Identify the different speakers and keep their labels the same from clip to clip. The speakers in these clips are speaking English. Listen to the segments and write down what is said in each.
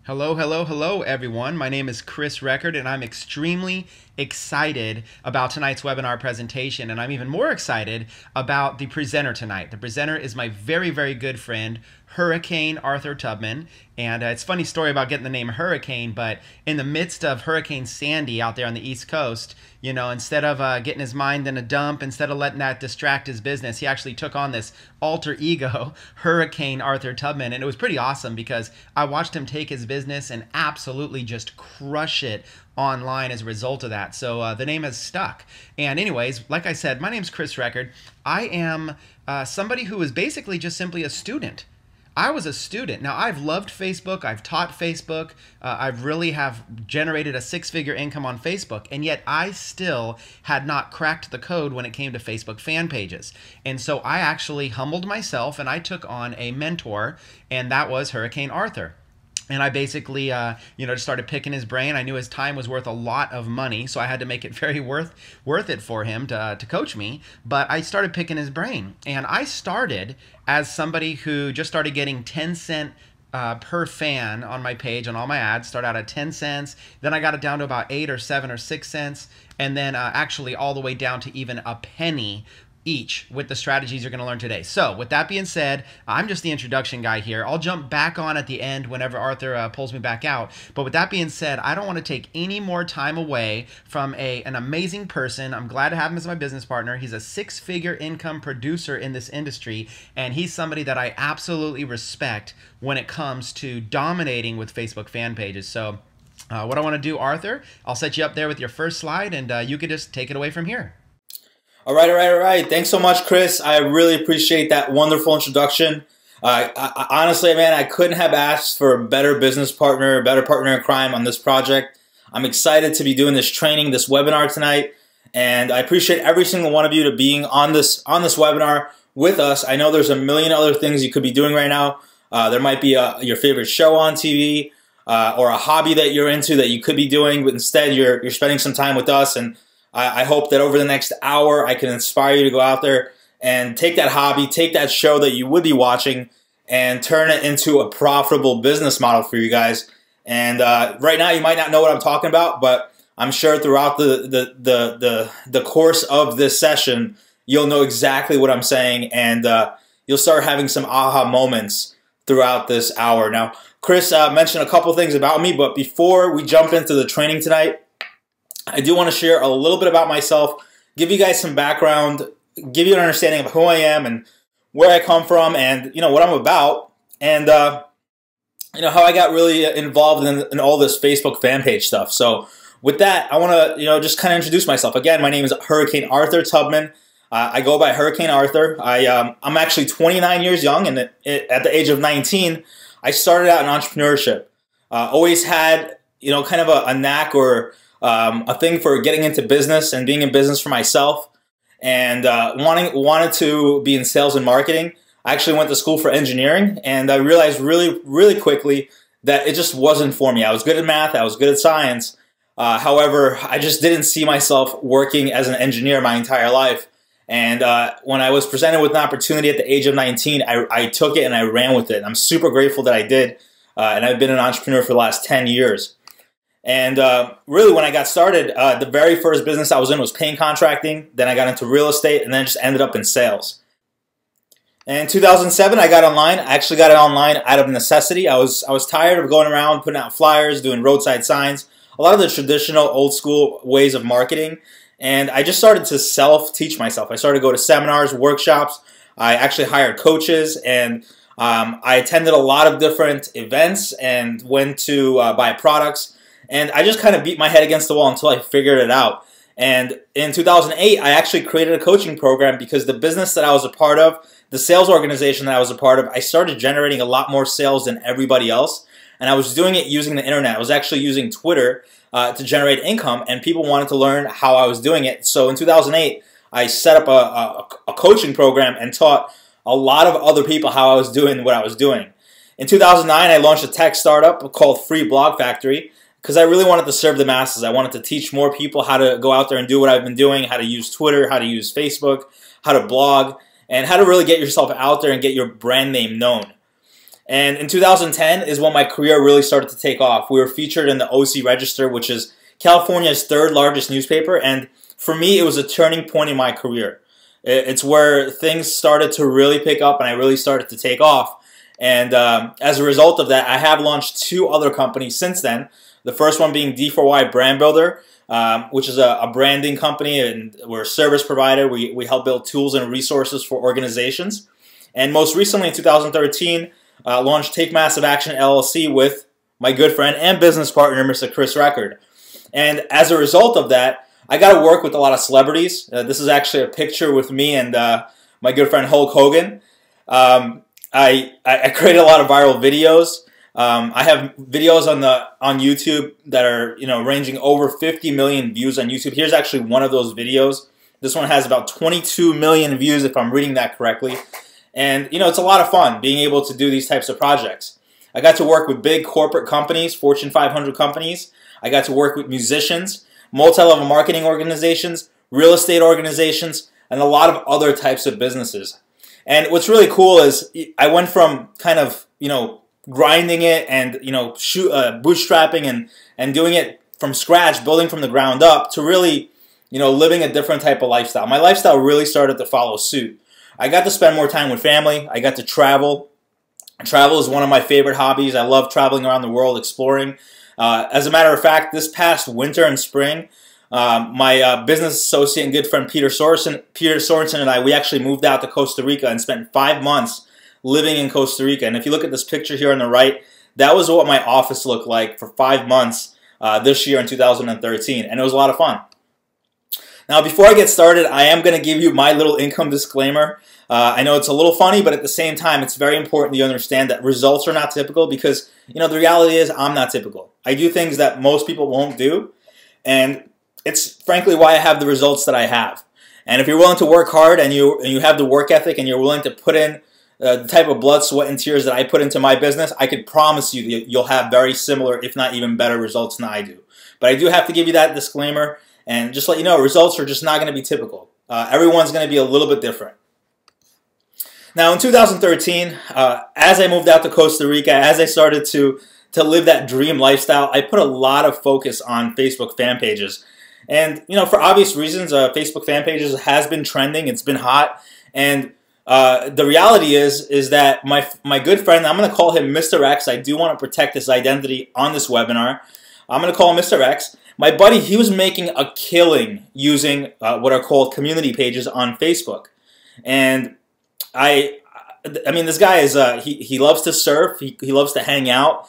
Speaker 1: Hello, hello, hello, everyone. My name is Chris Record, and I'm extremely excited about tonight's webinar presentation, and I'm even more excited about the presenter tonight. The presenter is my very, very good friend, Hurricane Arthur Tubman, and it's a funny story about getting the name Hurricane, but in the midst of Hurricane Sandy out there on the East Coast, you know, instead of getting his mind in a dump, instead of letting that distract his business, he actually took on this alter ego, Hurricane Arthur Tubman, and it was pretty awesome because I watched him take his business and absolutely just crush it online as a result of that. So the name has stuck. And anyways, like I said, my name's Chris Record. I am somebody who is basically just simply a student. I was a student. Now, I've loved Facebook. I've taught Facebook. I really have generated a six-figure income on Facebook, and yet I still had not cracked the code when it came to Facebook fan pages. And so I actually humbled myself, and I took on a mentor, and that was Hurricane Arthur. And I basically, just started picking his brain. I knew his time was worth a lot of money, so I had to make it very worth it for him to coach me. But I started picking his brain, and I started as somebody who just started getting 10-cent per fan on my page on all my ads. Start out at 10 cents, then I got it down to about 8 or 7 or 6 cents, and then actually all the way down to even a penny each with the strategies you're going to learn today. So with that being said, I'm just the introduction guy here. I'll jump back on at the end whenever Arthur pulls me back out. But with that being said, I don't want to take any more time away from an amazing person. I'm glad to have him as my business partner. He's a six-figure income producer in this industry, and he's somebody that I absolutely respect when it comes to dominating with Facebook fan pages. So what I want to do, Arthur, I'll set you up there with your first slide, and you can just take it away from here.
Speaker 2: All right. Thanks so much, Chris. I really appreciate that wonderful introduction. Honestly, man, I couldn't have asked for a better business partner, a better partner in crime on this project. I'm excited to be doing this training, this webinar tonight, and I appreciate every single one of you to being on this webinar with us. I know there's a million other things you could be doing right now. There might be your favorite show on TV or a hobby that you're into that you could be doing, but instead you're spending some time with us. And I hope that over the next hour, I can inspire you to go out there and take that hobby, take that show that you would be watching, and turn it into a profitable business model for you guys. And right now, you might not know what I'm talking about, but I'm sure throughout the course of this session, you'll know exactly what I'm saying, and you'll start having some aha moments throughout this hour. Now, Chris mentioned a couple things about me, but before we jump into the training tonight, I do want to share a little bit about myself, give you guys some background, give you an understanding of who I am and where I come from and, what I'm about, and, how I got really involved in all this Facebook fan page stuff. So with that, I want to, just kind of introduce myself. Again, my name is Hurricane Arthur Tubman. I go by Hurricane Arthur. I'm actually 29 years young, and at the age of 19, I started out in entrepreneurship. Always had, kind of a knack or a thing for getting into business and being in business for myself, and wanted to be in sales and marketing. I actually went to school for engineering, and I realized really quickly that it just wasn't for me. I was good at math, I was good at science. However, I just didn't see myself working as an engineer my entire life. And when I was presented with an opportunity at the age of 19, I took it and I ran with it. I'm super grateful that I did, and I've been an entrepreneur for the last 10 years. And really, when I got started, the very first business I was in was paint contracting. Then I got into real estate, and then just ended up in sales. And in 2007, I got online. I actually got it online out of necessity. I was tired of going around putting out flyers, doing roadside signs, a lot of the traditional old school ways of marketing. And I just started to self-teach myself. I started to go to seminars, workshops. I actually hired coaches, and I attended a lot of different events and went to buy products. And I just kind of beat my head against the wall until I figured it out. And in 2008, I actually created a coaching program because the business that I was a part of, the sales organization that I was a part of, I started generating a lot more sales than everybody else. And I was doing it using the internet. I was actually using Twitter to generate income, and people wanted to learn how I was doing it. So in 2008, I set up a coaching program and taught a lot of other people how I was doing what I was doing. In 2009, I launched a tech startup called Free Blog Factory, because I really wanted to serve the masses. I wanted to teach more people how to go out there and do what I've been doing, how to use Twitter, how to use Facebook, how to blog, and how to really get yourself out there and get your brand name known. And in 2010 is when my career really started to take off. We were featured in the OC Register, which is California's third largest newspaper. And for me, it was a turning point in my career. It's where things started to really pick up and I really started to take off. And as a result of that, I have launched 2 other companies since then. The first one being D4Y Brand Builder, which is a branding company, and we're a service provider. We help build tools and resources for organizations. And most recently in 2013, launched Take Massive Action LLC with my good friend and business partner, Mr. Chris Record. And as a result of that, I got to work with a lot of celebrities. This is actually a picture with me and my good friend Hulk Hogan. I created a lot of viral videos. I have videos on YouTube that are ranging over 50 million views on YouTube. Here's actually one of those videos. This one has about 22 million views if I'm reading that correctly. And it's a lot of fun being able to do these types of projects. I got to work with big corporate companies, Fortune 500 companies. I got to work with musicians, multi-level marketing organizations, real estate organizations, and a lot of other types of businesses. And what's really cool is I went from kind of, grinding it and, bootstrapping and doing it from scratch, building from the ground up, to really, living a different type of lifestyle. My lifestyle really started to follow suit. I got to spend more time with family. I got to travel. Travel is one of my favorite hobbies. I love traveling around the world, exploring. As a matter of fact, this past winter and spring, my business associate and good friend Peter Sorensen and I, we actually moved out to Costa Rica and spent 5 months living in Costa Rica. And if you look at this picture here on the right, that was what my office looked like for 5 months this year in 2013. And it was a lot of fun. Now, before I get started, I am going to give you my little income disclaimer. I know it's a little funny, but at the same time, it's very important you understand that results are not typical because, the reality is I'm not typical. I do things that most people won't do. And it's frankly why I have the results that I have. And if you're willing to work hard and you have the work ethic and you're willing to put in the type of blood, sweat, and tears that I put into my business, I could promise you that you'll have very similar, if not even better results than I do. But I do have to give you that disclaimer and just let you know results are just not going to be typical. Everyone's going to be a little bit different. Now in 2013, as I moved out to Costa Rica, as I started to live that dream lifestyle, I put a lot of focus on Facebook fan pages. And, for obvious reasons, Facebook fan pages has been trending. It's been hot. And the reality is that my good friend, I'm going to call him Mr. X. I do want to protect his identity on this webinar. I'm going to call him Mr. X. My buddy, he was making a killing using what are called community pages on Facebook. And I mean, this guy is, he loves to surf. He loves to hang out.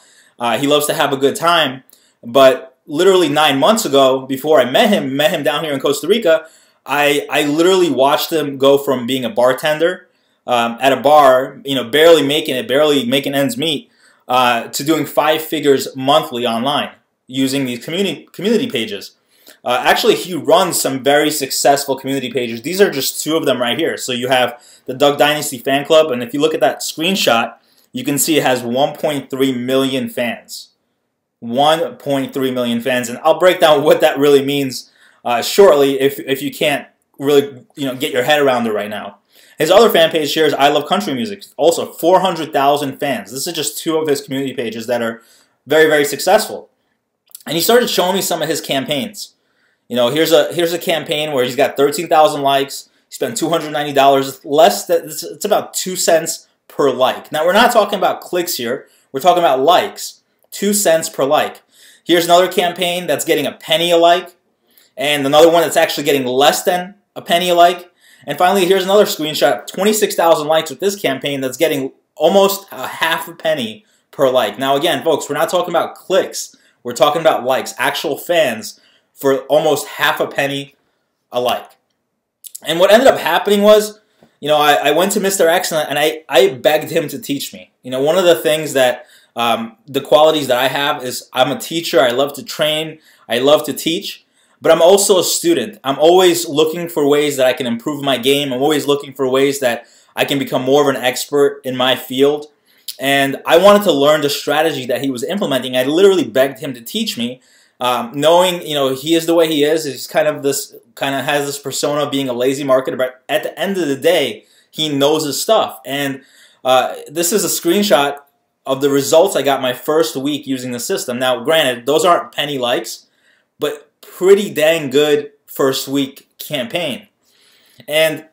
Speaker 2: He loves to have a good time. But literally 9 months ago, before I met him down here in Costa Rica, I literally watched him go from being a bartender at a bar, barely making ends meet, to doing 5 figures monthly online using these community pages. Actually, he runs some very successful community pages. These are just 2 of them right here. So you have the Duck Dynasty Fan Club, and if you look at that screenshot, you can see it has 1.3 million fans. 1.3 million fans, and I'll break down what that really means shortly if you can't really get your head around it right now. His other fan page here is I Love Country Music, also 400,000 fans. This is just 2 of his community pages that are very, very successful. And he started showing me some of his campaigns. Here's a campaign where he's got 13,000 likes. He spent $290. It's about 2 cents per like. Now we're not talking about clicks here. We're talking about likes. 2 cents per like. Here's another campaign that's getting a penny a like, and another one that's actually getting less than a penny a like. And finally, here's another screenshot, 26,000 likes with this campaign that's getting almost a half a penny per like. Now again, folks, we're not talking about clicks. We're talking about likes, actual fans for almost half a penny a like. And what ended up happening was, I went to Mr. X and I begged him to teach me. One of the things that the qualities that I have is I'm a teacher. I love to train. I love to teach. But I'm also a student. I'm always looking for ways that I can improve my game. I'm always looking for ways that I can become more of an expert in my field. And I wanted to learn the strategy that he was implementing. I literally begged him to teach me, knowing he is the way he is. He's kind of has this persona of being a lazy marketer. But at the end of the day, he knows his stuff. And this is a screenshot of the results I got my first week using the system. Now, granted, those aren't penny likes, but pretty dang good first week campaign. And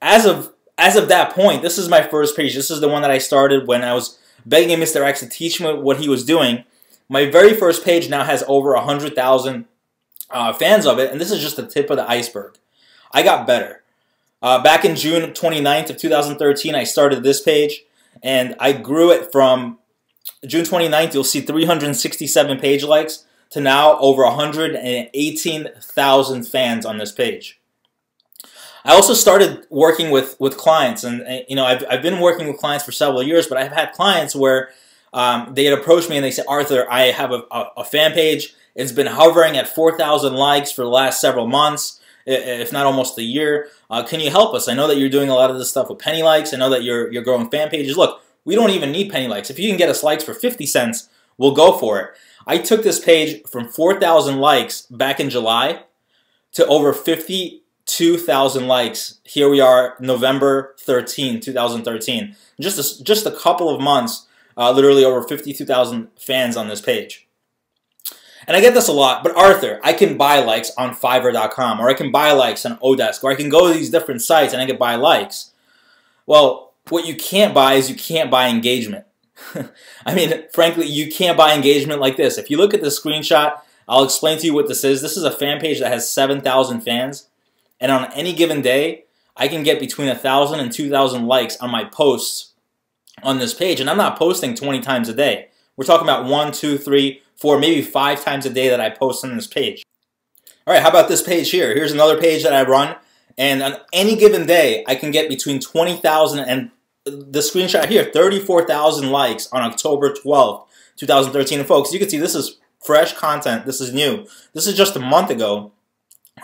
Speaker 2: as of that point, this is my first page. This is the one that I started when I was begging Mr. X to teach me what he was doing. My very first page now has over 100,000 fans of it, and this is just the tip of the iceberg. I got better. Back in June 29th of 2013, I started this page, and I grew it from June 29th, you'll see 367 page likes, to now over 118,000 fans on this page. I also started working with clients, and you know, I've been working with clients for several years, but I've had clients where they had approached me and they said, Arthur, I have a fan page. It's been hovering at 4,000 likes for the last several months, if not almost a year. Can you help us? I know that you're doing a lot of this stuff with penny likes. I know that you're growing fan pages. Look, we don't even need penny likes. If you can get us likes for 50 cents, we'll go for it. I took this page from 4,000 likes back in July to over 52,000 likes. Here we are, November 13, 2013. Just a couple of months, literally over 52,000 fans on this page. And I get this a lot, but Arthur, I can buy likes on Fiverr.com, or I can buy likes on Odesk, or I can go to these different sites and I can buy likes. Well, what you can't buy is you can't buy engagement. I mean, frankly, you can't buy engagement like this. If you look at the screenshot, I'll explain to you what this is. This is a fan page that has 7,000 fans. And on any given day, I can get between 1,000 and 2,000 likes on my posts on this page. And I'm not posting 20 times a day. We're talking about 1, 2, 3, 4, maybe 5 times a day that I post on this page. All right, how about this page here? Here's another page that I run. And on any given day, I can get between 20,000 and the screenshot here, 34,000 likes on October 12th, 2013. And folks, you can see this is fresh content. This is new. This is just a month ago.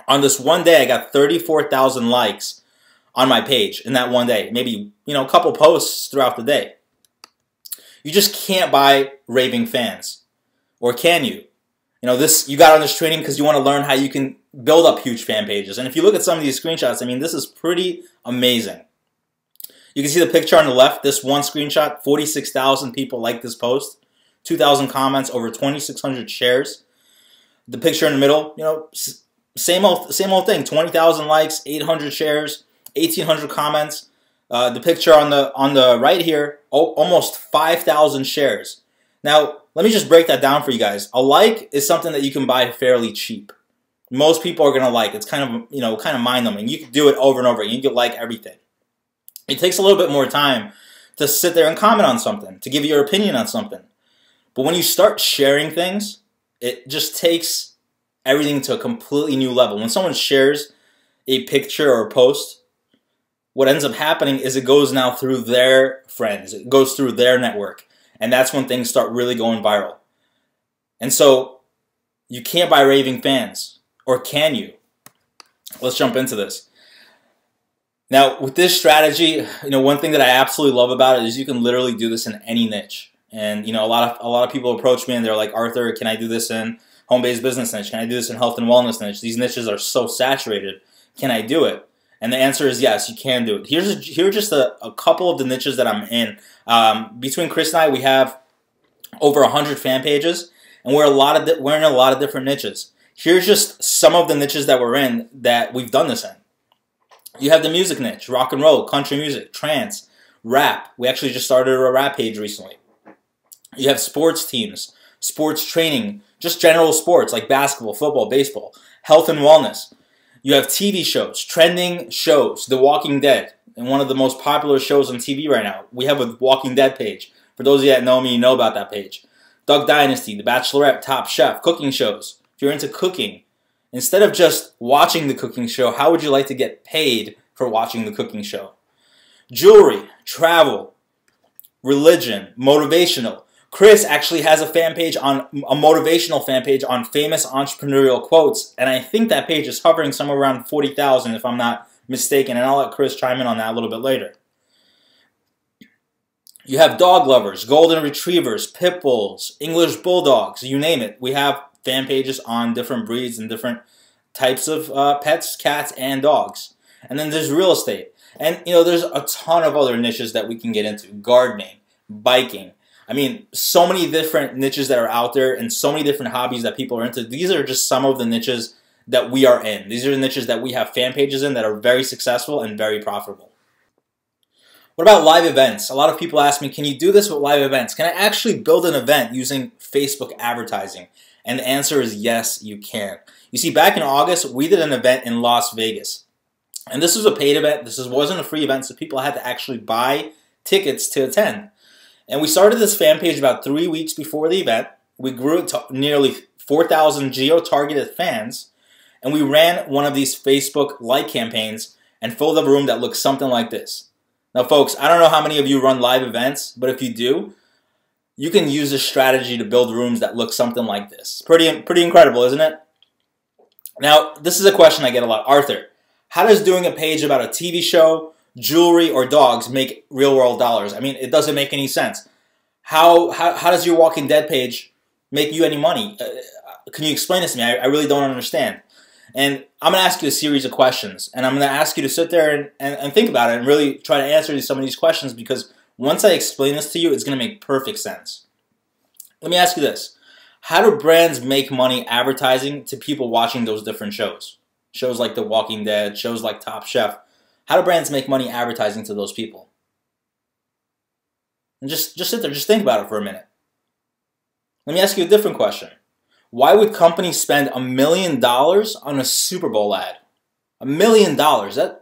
Speaker 2: On this one day, I got 34,000 likes on my page in that one day. Maybe, you know, a couple posts throughout the day. You just can't buy raving fans. Or can you? You know, you got on this training because you want to learn how you can build up huge fan pages. And if you look at some of these screenshots, I mean, this is pretty amazing. You can see the picture on the left, this one screenshot, 46,000 people liked this post, 2,000 comments, over 2,600 shares. The picture in the middle, you know, same old thing, 20,000 likes, 800 shares, 1,800 comments. The picture on the right here, almost 5,000 shares. Now, let me just break that down for you guys. A like is something that you can buy fairly cheap. Most people are going to like. It's kind of, you know, kind of mind-numbing. You can do it over and over again. You can like everything. It takes a little bit more time to sit there and comment on something, to give your opinion on something. But when you start sharing things, it just takes everything to a completely new level. When someone shares a picture or a post, what ends up happening is it goes now through their friends. It goes through their network. And that's when things start really going viral. And so you can't buy raving fans. Or can you? Let's jump into this. Now, with this strategy, you know, one thing that I absolutely love about it is you can literally do this in any niche. And, you know, a lot of people approach me and they're like, Arthur, can I do this in home-based business niche? Can I do this in health and wellness niche? These niches are so saturated. Can I do it? And the answer is yes, you can do it. Here are just a couple of the niches that I'm in. Between Chris and I, we have over 100 fan pages, and we're in a lot of different niches. Here's just some of the niches that we're in that we've done this in. You have the music niche, rock and roll, country music, trance, rap. We actually just started a rap page recently. You have sports teams, sports training, just general sports like basketball, football, baseball, health and wellness. You have TV shows, trending shows, The Walking Dead, and one of the most popular shows on TV right now. We have a Walking Dead page. For those of you that know me, you know about that page. Duck Dynasty, The Bachelorette, Top Chef, cooking shows. If you're into cooking, instead of just watching the cooking show, how would you like to get paid for watching the cooking show? Jewelry, travel, religion, motivational. Chris actually has a motivational fan page on famous entrepreneurial quotes, and I think that page is hovering somewhere around 40,000 if I'm not mistaken, and I'll let Chris chime in on that a little bit later. You have dog lovers, golden retrievers, pit bulls, English bulldogs, you name it. We have fan pages on different breeds and different types of pets, cats, and dogs. And then there's real estate. And, you know, there's a ton of other niches that we can get into. Gardening, biking. I mean, so many different niches that are out there and so many different hobbies that people are into. These are just some of the niches that we are in. These are the niches that we have fan pages in that are very successful and very profitable. What about live events? A lot of people ask me, can you do this with live events? Can I actually build an event using Facebook advertising? And the answer is yes, you can. You see, back in August, we did an event in Las Vegas. And this was a paid event. This wasn't a free event, so people had to actually buy tickets to attend. And we started this fan page about 3 weeks before the event. We grew it to nearly 4,000 geo-targeted fans. And we ran one of these Facebook like campaigns and filled a room that looked something like this. Now, folks, I don't know how many of you run live events, but if you do, you can use this strategy to build rooms that look something like this. Pretty incredible, isn't it? Now, this is a question I get a lot. Arthur, how does doing a page about a TV show, jewelry, or dogs make real-world dollars? I mean, it doesn't make any sense. How does your Walking Dead page make you any money? Can you explain this to me? I really don't understand. And I'm going to ask you a series of questions, and I'm going to ask you to sit there and think about it and really try to answer some of these questions, because once I explain this to you, it's going to make perfect sense. Let me ask you this. How do brands make money advertising to people watching those different shows? Shows like The Walking Dead, shows like Top Chef. How do brands make money advertising to those people? And just sit there, just think about it for a minute. Let me ask you a different question. Why would companies spend $1 million on a Super Bowl ad? $1 million.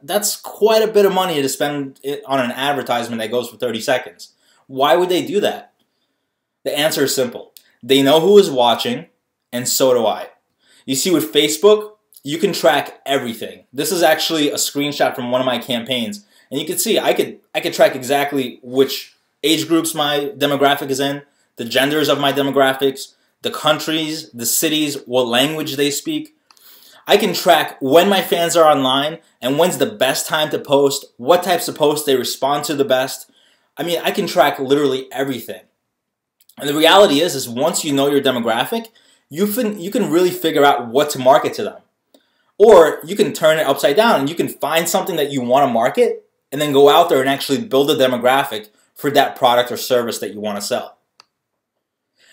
Speaker 2: That's quite a bit of money to spend on an advertisement that goes for 30 seconds. Why would they do that? The answer is simple. They know who is watching, and so do I. You see, with Facebook, you can track everything. This is actually a screenshot from one of my campaigns, and you can see I could track exactly which age groups my demographic is in, the genders of my demographics, the countries, the cities, what language they speak. I can track when my fans are online and when's the best time to post, what types of posts they respond to the best. I mean, I can track literally everything. And the reality is once you know your demographic, you can really figure out what to market to them. Or you can turn it upside down and you can find something that you want to market and then go out there and actually build a demographic for that product or service that you want to sell.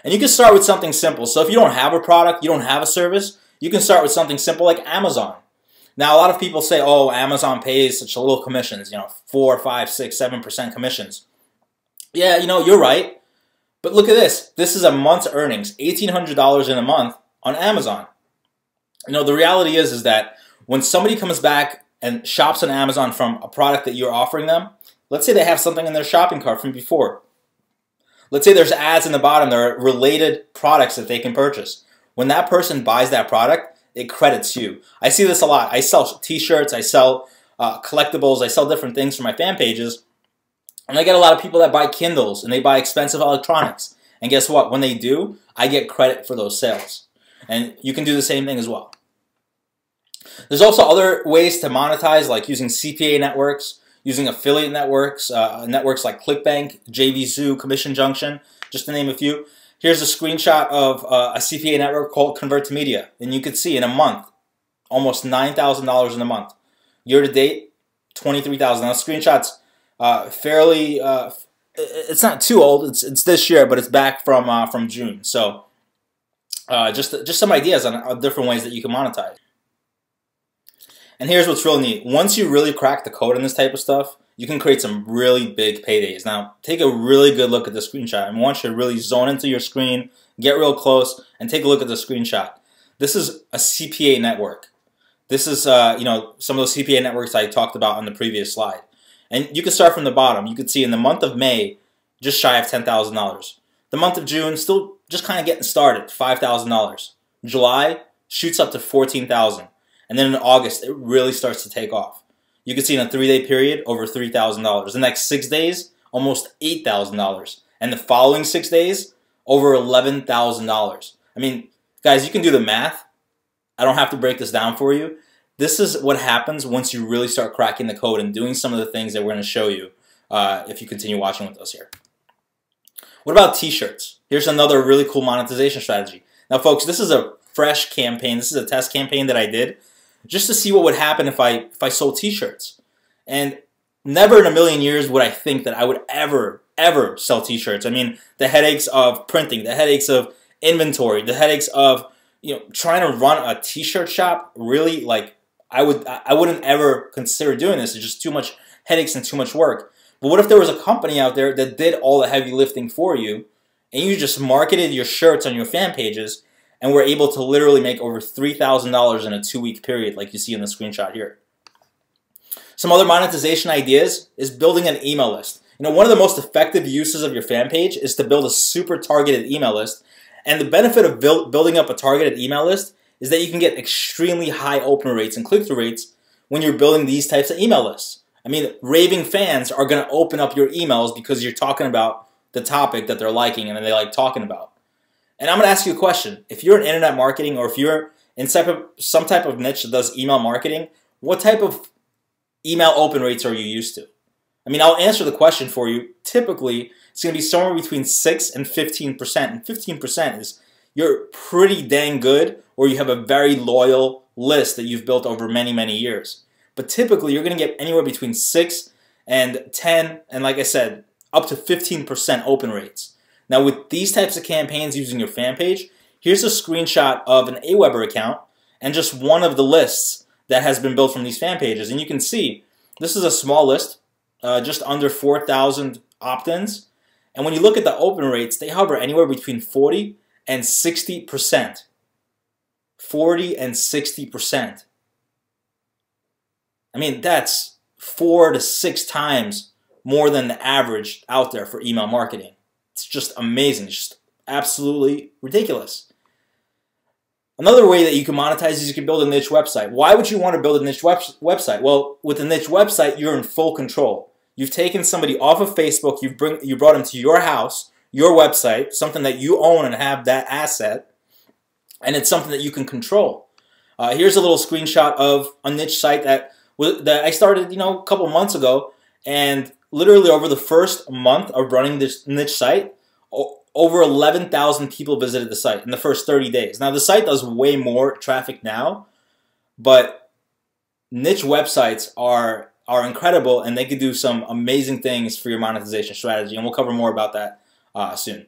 Speaker 2: And you can start with something simple. So if you don't have a product, you don't have a service, you can start with something simple like Amazon. Now, a lot of people say, oh, Amazon pays such little commissions, 4, 5, 6, 7% commissions. Yeah, you're right. But look at this. This is a month's earnings, $1,800 in a month on Amazon. The reality is that when somebody comes back and shops on Amazon from a product that you're offering them, let's say they have something in their shopping cart from before. Let's say there's ads in the bottom that are related products that they can purchase. When that person buys that product, it credits you. I see this a lot. I sell t-shirts, I sell collectibles, I sell different things for my fan pages. And I get a lot of people that buy Kindles and they buy expensive electronics. And guess what? When they do, I get credit for those sales. And you can do the same thing as well. There's also other ways to monetize, like using CPA networks, using affiliate networks, networks like ClickBank, JVZoo, Commission Junction, just to name a few. Here's a screenshot of a CPA network called Convert to Media. And you can see in a month, almost $9,000 in a month. Year to date, $23,000. Now, screenshot's fairly, it's not too old. It's this year, but it's back from June. So just some ideas on different ways that you can monetize. And here's what's real neat. Once you really crack the code on this type of stuff, you can create some really big paydays. Now, take a really good look at the screenshot. I want you to really zone into your screen, get real close, and take a look at the screenshot. This is a CPA network. This is, some of those CPA networks I talked about on the previous slide. And you can start from the bottom. You can see in the month of May, just shy of $10,000. The month of June, still just kind of getting started, $5,000. July shoots up to $14,000. And then in August, it really starts to take off. You can see in a 3-day period, over $3,000. The next 6 days, almost $8,000. And the following 6 days, over $11,000. I mean, guys, you can do the math. I don't have to break this down for you. This is what happens once you really start cracking the code and doing some of the things that we're going to show you if you continue watching with us here. What about t-shirts? Here's another really cool monetization strategy. Now, folks, this is a fresh campaign. This is a test campaign that I did just to see what would happen if I sold t-shirts. And never in a million years would I think that I would ever ever sell t-shirts. I mean, the headaches of printing, the headaches of inventory, the headaches of, trying to run a t-shirt shop, really, like, I wouldn't ever consider doing this. It's just too much headaches and too much work. But what if there was a company out there that did all the heavy lifting for you, and you just marketed your shirts on your fan pages, and were able to literally make over $3,000 in a 2-week period, like you see in the screenshot here? Some other monetization ideas is building an email list. One of the most effective uses of your fan page is to build a super targeted email list. And the benefit of building up a targeted email list is that you can get extremely high open rates and click-through rates when you're building these types of email lists. I mean, raving fans are going to open up your emails because you're talking about the topic that they're liking and that they like talking about. And I'm going to ask you a question. If you're in internet marketing, or if you're in some type of niche that does email marketing, what type of email open rates are you used to? I mean, I'll answer the question for you. Typically, it's going to be somewhere between 6 and 15%. And 15% is you're pretty dang good, or you have a very loyal list that you've built over many, many years. But typically, you're going to get anywhere between 6 and 10, and like I said, up to 15% open rates. Now, with these types of campaigns using your fan page, here's a screenshot of an Aweber account and just one of the lists that has been built from these fan pages. And you can see this is a small list, just under 4,000 opt-ins. And when you look at the open rates, they hover anywhere between 40 and 60%. 40 and 60%. I mean, that's 4 to 6 times more than the average out there for email marketing. It's just amazing. It's just absolutely ridiculous. Another way that you can monetize is you can build a niche website. Why would you want to build a niche website? Well, with a niche website, you're in full control. You've taken somebody off of Facebook, you brought them to your house, your website, something that you own and have that asset, and it's something that you can control. Here's a little screenshot of a niche site that I started, a couple months ago, and literally over the first month of running this niche site, over 11,000 people visited the site in the first 30 days. Now, the site does way more traffic now, but niche websites are incredible, and they can do some amazing things for your monetization strategy, and we'll cover more about that soon.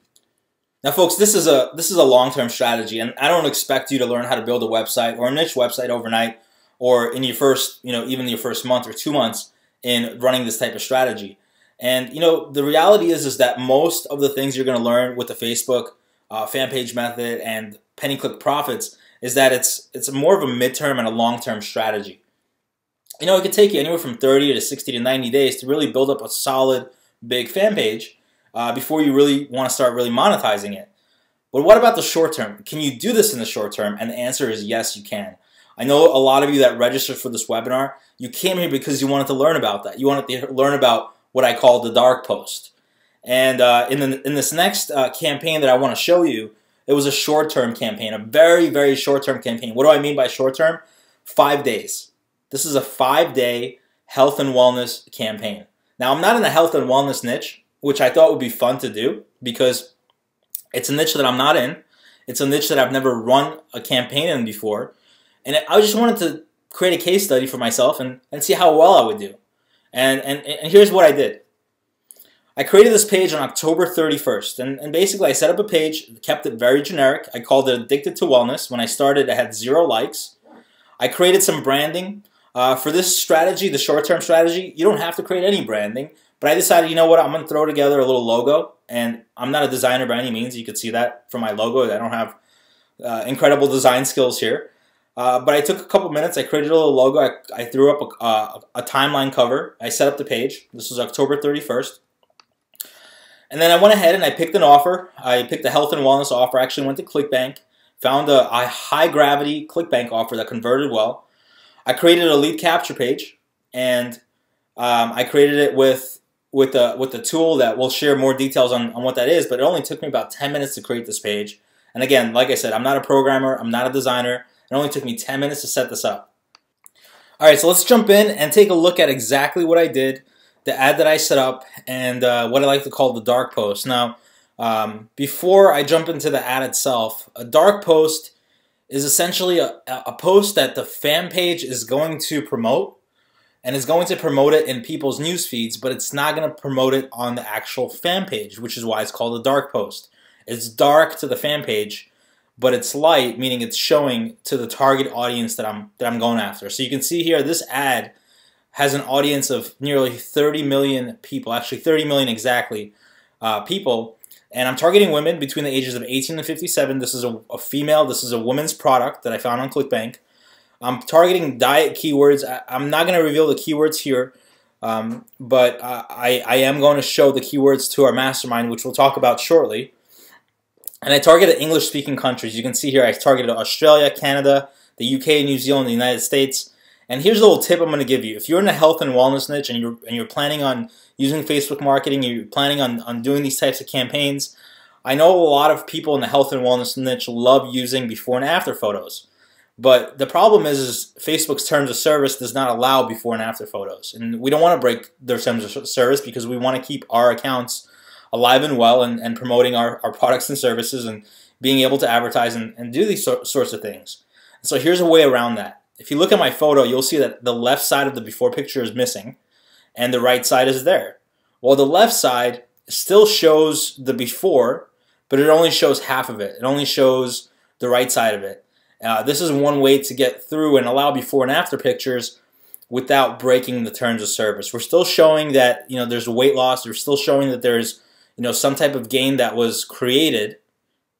Speaker 2: Now, folks, this is a long-term strategy, and I don't expect you to learn how to build a website or a niche website overnight, or in your first, even your first month or 2 months in running this type of strategy. And the reality is that most of the things you're going to learn with the Facebook fan page method and penny click profits is that it's more of a midterm and a long-term strategy. It could take you anywhere from 30 to 60 to 90 days to really build up a solid big fan page before you really want to start really monetizing it. But what about the short term? Can you do this in the short term? And the answer is yes, you can. I know a lot of you that registered for this webinar, you came here because you wanted to learn about that. You wanted to learn about what I call the dark post. And in this next campaign that I want to show you, it was a short-term campaign, a very, very short-term campaign. What do I mean by short-term? 5 days. This is a 5-day health and wellness campaign. Now, I'm not in the health and wellness niche, which I thought would be fun to do because it's a niche that I'm not in. It's a niche that I've never run a campaign in before. And I just wanted to create a case study for myself and see how well I would do. And here's what I did. I created this page on October 31st. And basically, I set up a page, kept it very generic. I called it Addicted to Wellness. When I started, it had 0 likes. I created some branding. For this strategy, the short-term strategy, you don't have to create any branding. But I decided, you know what, I'm going to throw together a little logo. And I'm not a designer by any means. You could see that from my logo. I don't have incredible design skills here. But I took a couple minutes. I created a little logo. I threw up a timeline cover. I set up the page. This was October 31st. And then I went ahead and I picked an offer. I picked a health and wellness offer. I actually went to ClickBank, found a high-gravity ClickBank offer that converted well. I created a lead capture page, and I created it with a tool that we'll share more details on what that is, but it only took me about 10 minutes to create this page. And again, like I said, I'm not a programmer. I'm not a designer. It only took me 10 minutes to set this up. All right, so let's jump in and take a look at exactly what I did, the ad that I set up, and what I like to call the dark post. Now, before I jump into the ad itself, a dark post is essentially a post that the fan page is going to promote and it's going to promote it in people's news feeds, but it's not going to promote it on the actual fan page, which is why it's called a dark post. It's dark to the fan page, but it's light, meaning it's showing to the target audience that I'm going after. So you can see here, this ad has an audience of nearly 30 million people, actually 30 million exactly people, and I'm targeting women between the ages of 18 and 57. This is a female. This is a women's product that I found on ClickBank. I'm targeting diet keywords. I'm not going to reveal the keywords here, but I am going to show the keywords to our mastermind, which we'll talk about shortly. And I targeted English-speaking countries. You can see here I targeted Australia, Canada, the UK, New Zealand, the United States. And here's a little tip I'm going to give you. If you're in the health and wellness niche and you're planning on using Facebook marketing, you're planning on doing these types of campaigns, I know a lot of people in the health and wellness niche love using before and after photos. But the problem is Facebook's terms of service does not allow before and after photos. And we don't want to break their terms of service because we want to keep our accounts alive and well and promoting our products and services and being able to advertise and do these sorts of things. So here's a way around that. If you look at my photo, you'll see that the left side of the before picture is missing and the right side is there. Well, the left side still shows the before, but it only shows half of it. It only shows the right side of it. This is one way to get through and allow before and after pictures without breaking the terms of service. We're still showing that there's weight loss. We're still showing that there's some type of gain that was created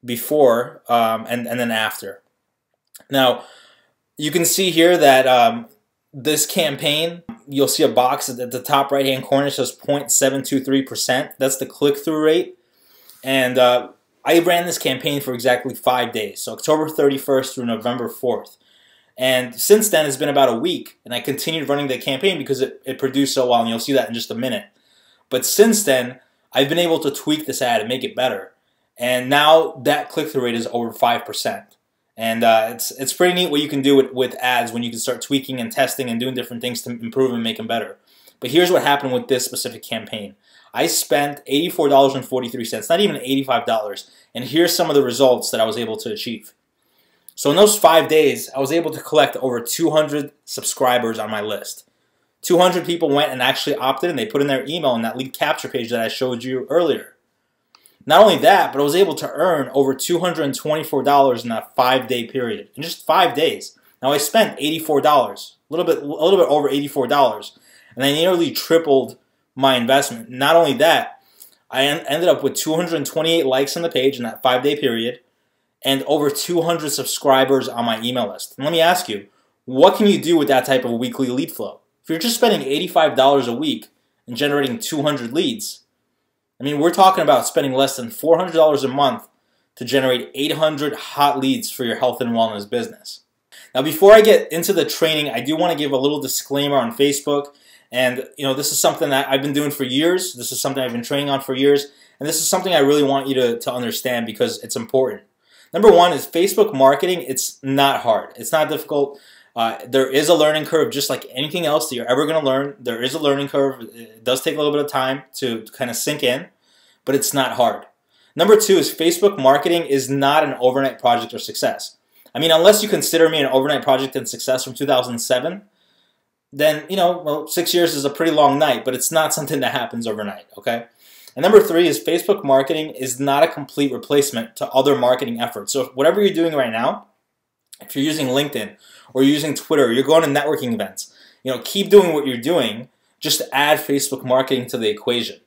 Speaker 2: before and then after. Now you can see here that this campaign, you'll see a box at the top right hand corner that says 0.723%. That's the click-through rate, and I ran this campaign for exactly 5 days, so October 31st through November 4th. And since then, it's been about a week, and I continued running the campaign because it produced so well, and you'll see that in just a minute. But since then, I've been able to tweak this ad and make it better. And now that click-through rate is over 5%. And it's pretty neat what you can do with ads when you can start tweaking and testing and doing different things to improve and make them better. But here's what happened with this specific campaign. I spent $84.43, not even $85, and here's some of the results that I was able to achieve. So in those 5 days, I was able to collect over 200 subscribers on my list. 200 people went and actually opted in. They put in their email in that lead capture page that I showed you earlier. Not only that, but I was able to earn over $224 in that 5-day period, in just 5 days. Now I spent $84, a little bit over $84, and I nearly tripled my investment. Not only that, I ended up with 228 likes on the page in that 5-day period and over 200 subscribers on my email list. And let me ask you, what can you do with that type of weekly lead flow? If you're just spending $85 a week and generating 200 leads, I mean, we're talking about spending less than $400 a month to generate 800 hot leads for your health and wellness business. Now, before I get into the training, I do want to give a little disclaimer on Facebook. And, this is something that I've been doing for years. This is something I've been training on for years. And this is something I really want you to understand because it's important. Number one is Facebook marketing. It's not hard. It's not difficult. There is a learning curve, just like anything else that you're ever going to learn. There is a learning curve. It does take a little bit of time to kind of sink in, but it's not hard. Number two is Facebook marketing is not an overnight project or success. I mean, unless you consider me an overnight project and success from 2007, then, well, 6 years is a pretty long night, but it's not something that happens overnight, okay? And number three is Facebook marketing is not a complete replacement to other marketing efforts. So whatever you're doing right now, if you're using LinkedIn or you're using Twitter, or you're going to networking events, keep doing what you're doing, just add Facebook marketing to the equation.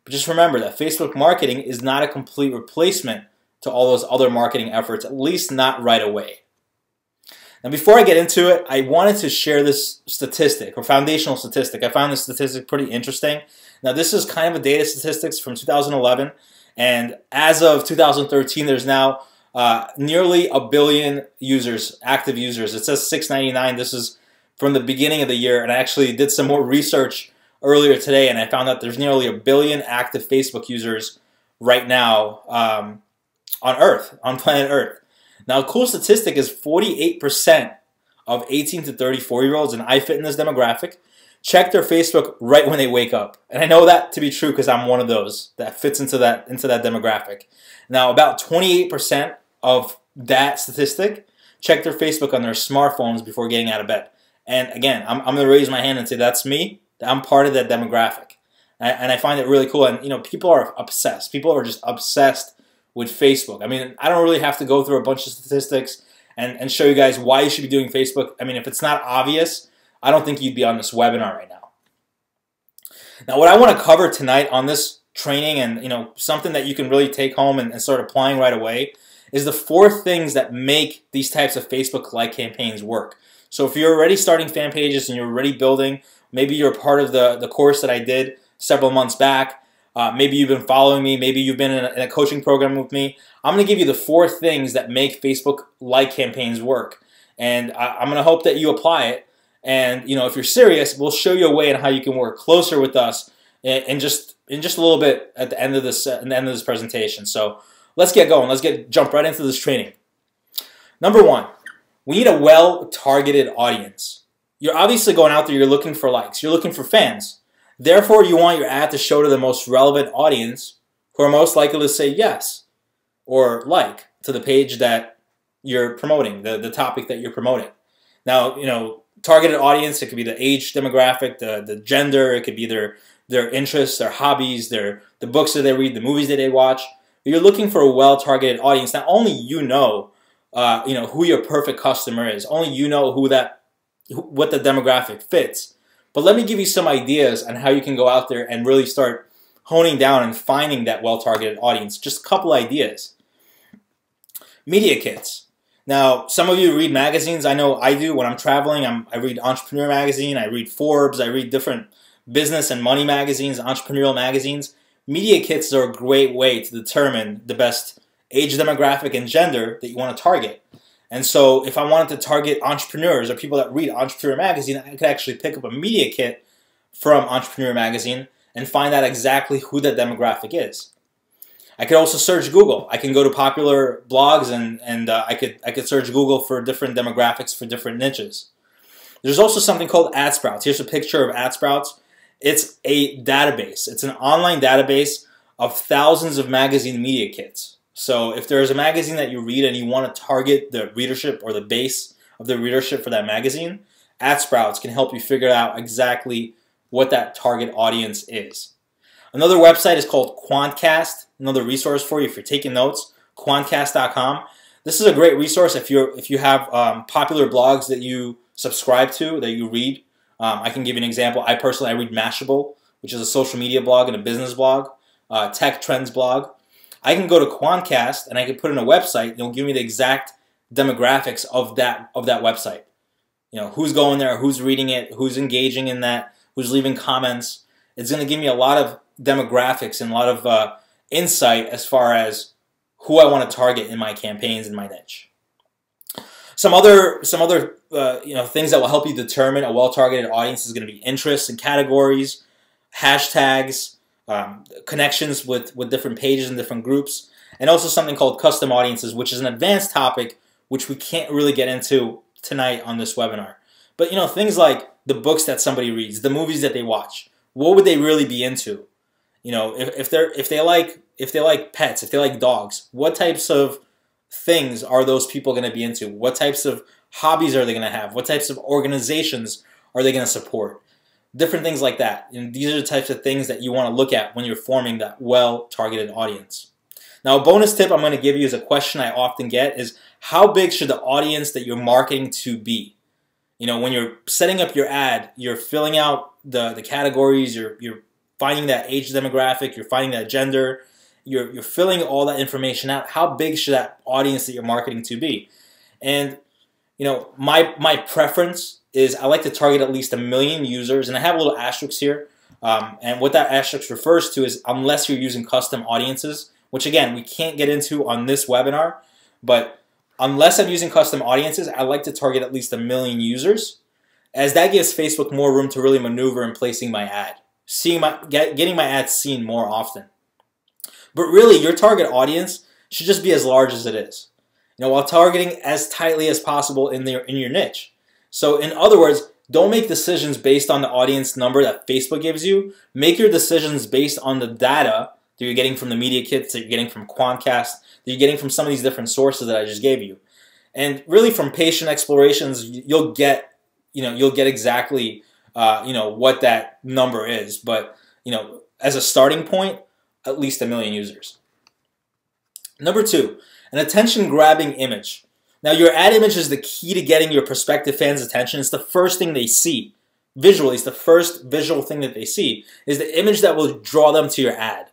Speaker 2: But just remember that Facebook marketing is not a complete replacement to all those other marketing efforts, at least not right away. Now, before I get into it, I wanted to share this statistic, or foundational statistic. I found this statistic pretty interesting. Now, this is kind of a data statistics from 2011, and as of 2013, there's now nearly 1 billion users, active users. It says 699. This is from the beginning of the year, and I actually did some more research earlier today, and I found out there's nearly 1 billion active Facebook users right now on Earth, on planet Earth. Now, a cool statistic is 48% of 18 to 34-year-olds, and I fit in this demographic, check their Facebook right when they wake up. And I know that to be true because I'm one of those that fits into that demographic. Now, about 28% of that statistic check their Facebook on their smartphones before getting out of bed. And again, I'm going to raise my hand and say that's me. I'm part of that demographic. And I find it really cool. And, you know, people are obsessed. People are just obsessed with Facebook. I mean, I don't really have to go through a bunch of statistics and show you guys why you should be doing Facebook. I mean, if it's not obvious, I don't think you'd be on this webinar right now. Now, what I want to cover tonight on this training, and, you know, something that you can really take home and start applying right away, is the 4 things that make these types of Facebook like campaigns work. So if you're already starting fan pages and you're already building, maybe you're a part of the course that I did several months back, maybe you've been following me, maybe you've been in a coaching program with me, I'm going to give you the 4 things that make Facebook like campaigns work. And I'm going to hope that you apply it. And, you know, if you're serious, we'll show you a way on how you can work closer with us in just a little bit at the end of this presentation. So let's get going. Let's jump right into this training. Number 1, we need a well-targeted audience. You're obviously going out there, you're looking for likes, you're looking for fans. Therefore, you want your ad to show to the most relevant audience who are most likely to say yes or like to the page that you're promoting, the topic that you're promoting. Now, you know, targeted audience, it could be the age demographic, the gender, it could be their interests, their hobbies, the books that they read, the movies that they watch. You're looking for a well-targeted audience. Not only you know who your perfect customer is, only you know what the demographic fits. But let me give you some ideas on how you can go out there and really start honing down and finding that well-targeted audience. Just a couple ideas. Media kits. Now, some of you read magazines. I know I do. When I'm traveling, I read Entrepreneur Magazine, I read Forbes, I read different business and money magazines, entrepreneurial magazines. Media kits are a great way to determine the best age demographic and gender that you want to target. And so if I wanted to target entrepreneurs or people that read Entrepreneur Magazine, I could actually pick up a media kit from Entrepreneur Magazine and find out exactly who that demographic is. I could also search Google. I can go to popular blogs and I could search Google for different demographics for different niches. There's also something called AdSprouts. Here's a picture of AdSprouts. It's a database. It's an online database of thousands of magazine media kits. So if there's a magazine that you read and you want to target the readership or the base of the readership for that magazine, AdSprouts can help you figure out exactly what that target audience is. Another website is called Quantcast. Another resource for you if you're taking notes, quantcast.com. This is a great resource if you have popular blogs that you subscribe to, that you read. I can give you an example. I read Mashable, which is a social media blog and a business blog, tech trends blog. I can go to Quantcast and I can put in a website and it'll give me the exact demographics of that website. You know, who's going there, who's reading it, who's engaging in that, who's leaving comments. It's going to give me a lot of demographics and a lot of insight as far as who I want to target in my campaigns in my niche. Some other things that will help you determine a well-targeted audience is going to be interests and categories, hashtags, connections with different pages and different groups, and also something called custom audiences, which is an advanced topic which we can't really get into tonight on this webinar. But you know, things like the books that somebody reads, the movies that they watch, what would they really be into? You know, if they like pets, if they like dogs, what types of things are those people going to be into? What types of hobbies are they going to have? What types of organizations are they going to support? Different things like that. And these are the types of things that you want to look at when you're forming that well-targeted audience. Now, a bonus tip I'm going to give you is a question I often get is, how big should the audience that you're marketing to be? You know, when you're setting up your ad, you're filling out the categories, you're finding that age demographic, you're finding that gender, you're filling all that information out. How big should that audience that you're marketing to be? And, you know, my preference is I like to target at least 1 million users, and I have a little asterisk here. And what that asterisk refers to is unless you're using custom audiences, which again, we can't get into on this webinar, but unless I'm using custom audiences, I like to target at least 1 million users, as that gives Facebook more room to really maneuver in placing my ad, getting my ad seen more often. But really, your target audience should just be as large as it is, you know, while targeting as tightly as possible in your niche. So in other words, don't make decisions based on the audience number that Facebook gives you. Make your decisions based on the data that you're getting from the media kits, that you're getting from Quantcast, that you're getting from some of these different sources that I just gave you. And really from patient explorations, you'll get you'll get exactly what that number is. But as a starting point, at least 1 million users. Number 2, an attention-grabbing image. Now, your ad image is the key to getting your prospective fans' attention. It's the first thing they see. Visually, it's the first visual thing that they see, is the image that will draw them to your ad.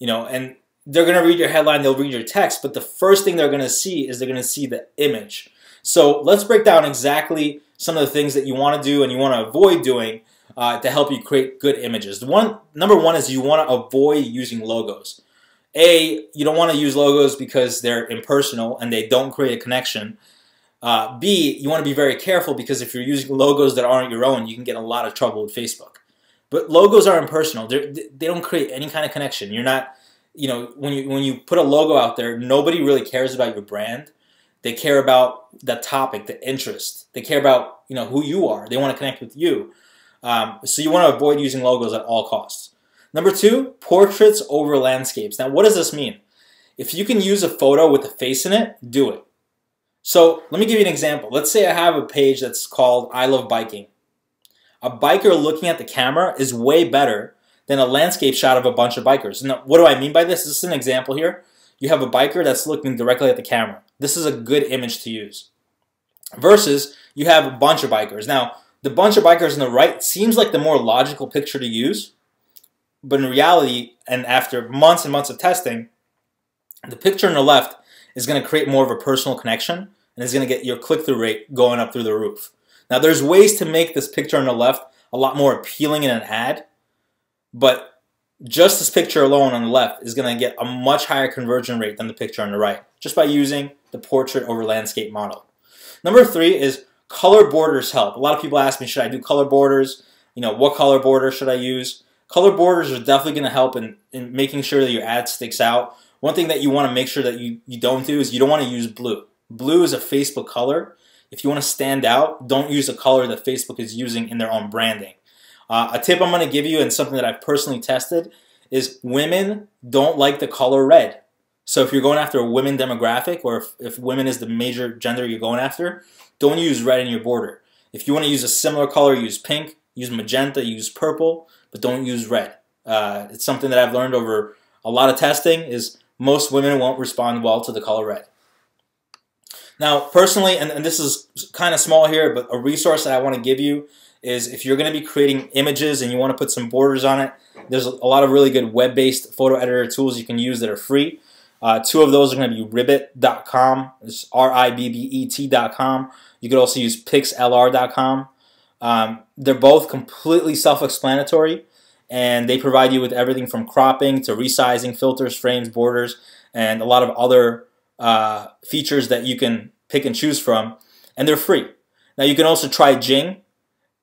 Speaker 2: And they're going to read your headline, they'll read your text, but the first thing they're going to see is they're going to see the image. So let's break down exactly some of the things that you want to do and you want to avoid doing to help you create good images. Number one is you want to avoid using logos. You don't want to use logos because they're impersonal and they don't create a connection. B, you want to be very careful because if you're using logos that aren't your own, you can get in a lot of trouble with Facebook. But logos are impersonal. They don't create any kind of connection. You're not, when you put a logo out there, nobody really cares about your brand. They care about the topic, the interest. They care about who you are. They want to connect with you. So you want to avoid using logos at all costs. Number 2, portraits over landscapes. Now, what does this mean? If you can use a photo with a face in it, do it. So let me give you an example. Let's say I have a page that's called I Love Biking. A biker looking at the camera is way better than a landscape shot of a bunch of bikers. Now, what do I mean by this? This is an example here. You have a biker that's looking directly at the camera. This is a good image to use. Versus you have a bunch of bikers. Now, the bunch of bikers on the right seems like the more logical picture to use. But in reality, and after months and months of testing, the picture on the left is going to create more of a personal connection and is going to get your click-through rate going up through the roof. Now, there's ways to make this picture on the left a lot more appealing in an ad, but just this picture alone on the left is going to get a much higher conversion rate than the picture on the right, just by using the portrait over landscape model. Number 3 is color borders help. A lot of people ask me, should I do color borders? What color border should I use? Color borders are definitely going to help in making sure that your ad sticks out. One thing that you want to make sure that you don't do is you don't want to use blue. Blue is a Facebook color. If you want to stand out, don't use a color that Facebook is using in their own branding. A tip I'm going to give you, and something that I've personally tested, is women don't like the color red. So if you're going after a women demographic, or if women is the major gender you're going after, don't use red in your border. If you want to use a similar color, use pink, use magenta, use purple, but don't use red. It's something that I've learned over a lot of testing, is most women won't respond well to the color red. Now, personally, and this is kind of small here, but a resource that I want to give you is if you're going to be creating images and you want to put some borders on it, there's a lot of really good web-based photo editor tools you can use that are free. 2 of those are going to be ribbit.com. It's RIBBET.com. You could also use pixlr.com. They're both completely self-explanatory, and they provide you with everything from cropping to resizing, filters, frames, borders, and a lot of other features that you can pick and choose from, and they're free. Now, you can also try Jing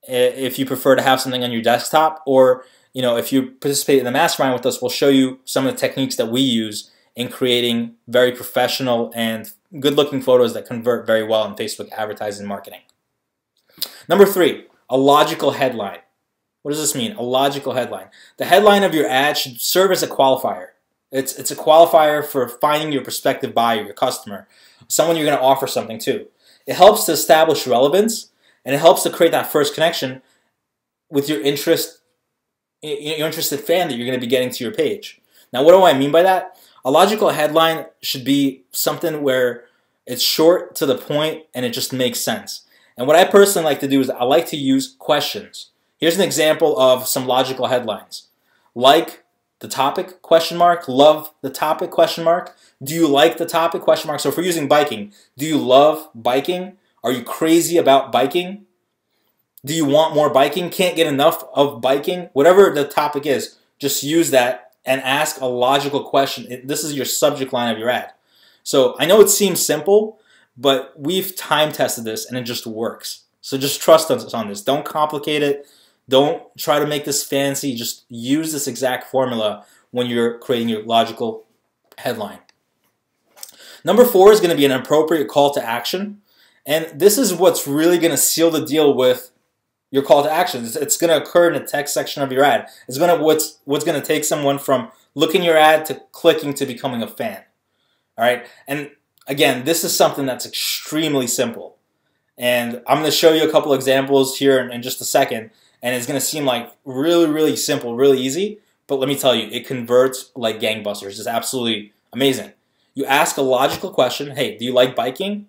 Speaker 2: if you prefer to have something on your desktop, or if you participate in the Mastermind with us, we'll show you some of the techniques that we use in creating very professional and good-looking photos that convert very well in Facebook advertising marketing. Number 3, a logical headline. What does this mean? A logical headline. The headline of your ad should serve as a qualifier. It's a qualifier for finding your prospective buyer, your customer, someone you're going to offer something to. It helps to establish relevance, and it helps to create that first connection with your interested fan that you're going to be getting to your page. Now, what do I mean by that? A logical headline should be something where it's short to the point and it just makes sense. And what I personally like to do is I like to use questions. Here's an example of some logical headlines. Like the topic, question mark. Love the topic, question mark. Do you like the topic, question mark. So if we're using biking, do you love biking? Are you crazy about biking? Do you want more biking? Can't get enough of biking? Whatever the topic is, just use that and ask a logical question. This is your subject line of your ad. So I know it seems simple, but we've time tested this and it just works. So just trust us on this. Don't complicate it. Don't try to make this fancy. Just use this exact formula when you're creating your logical headline. Number 4 is going to be an appropriate call to action. And this is what's really going to seal the deal with your call to action. It's going to occur in the text section of your ad. It's what's going to take someone from looking your ad to clicking to becoming a fan. All right? And again, this is something that's extremely simple. And I'm going to show you a couple examples here in just a second. And it's going to seem like really, really simple, really easy. But let me tell you, it converts like gangbusters. It's absolutely amazing. You ask a logical question, hey, do you like biking?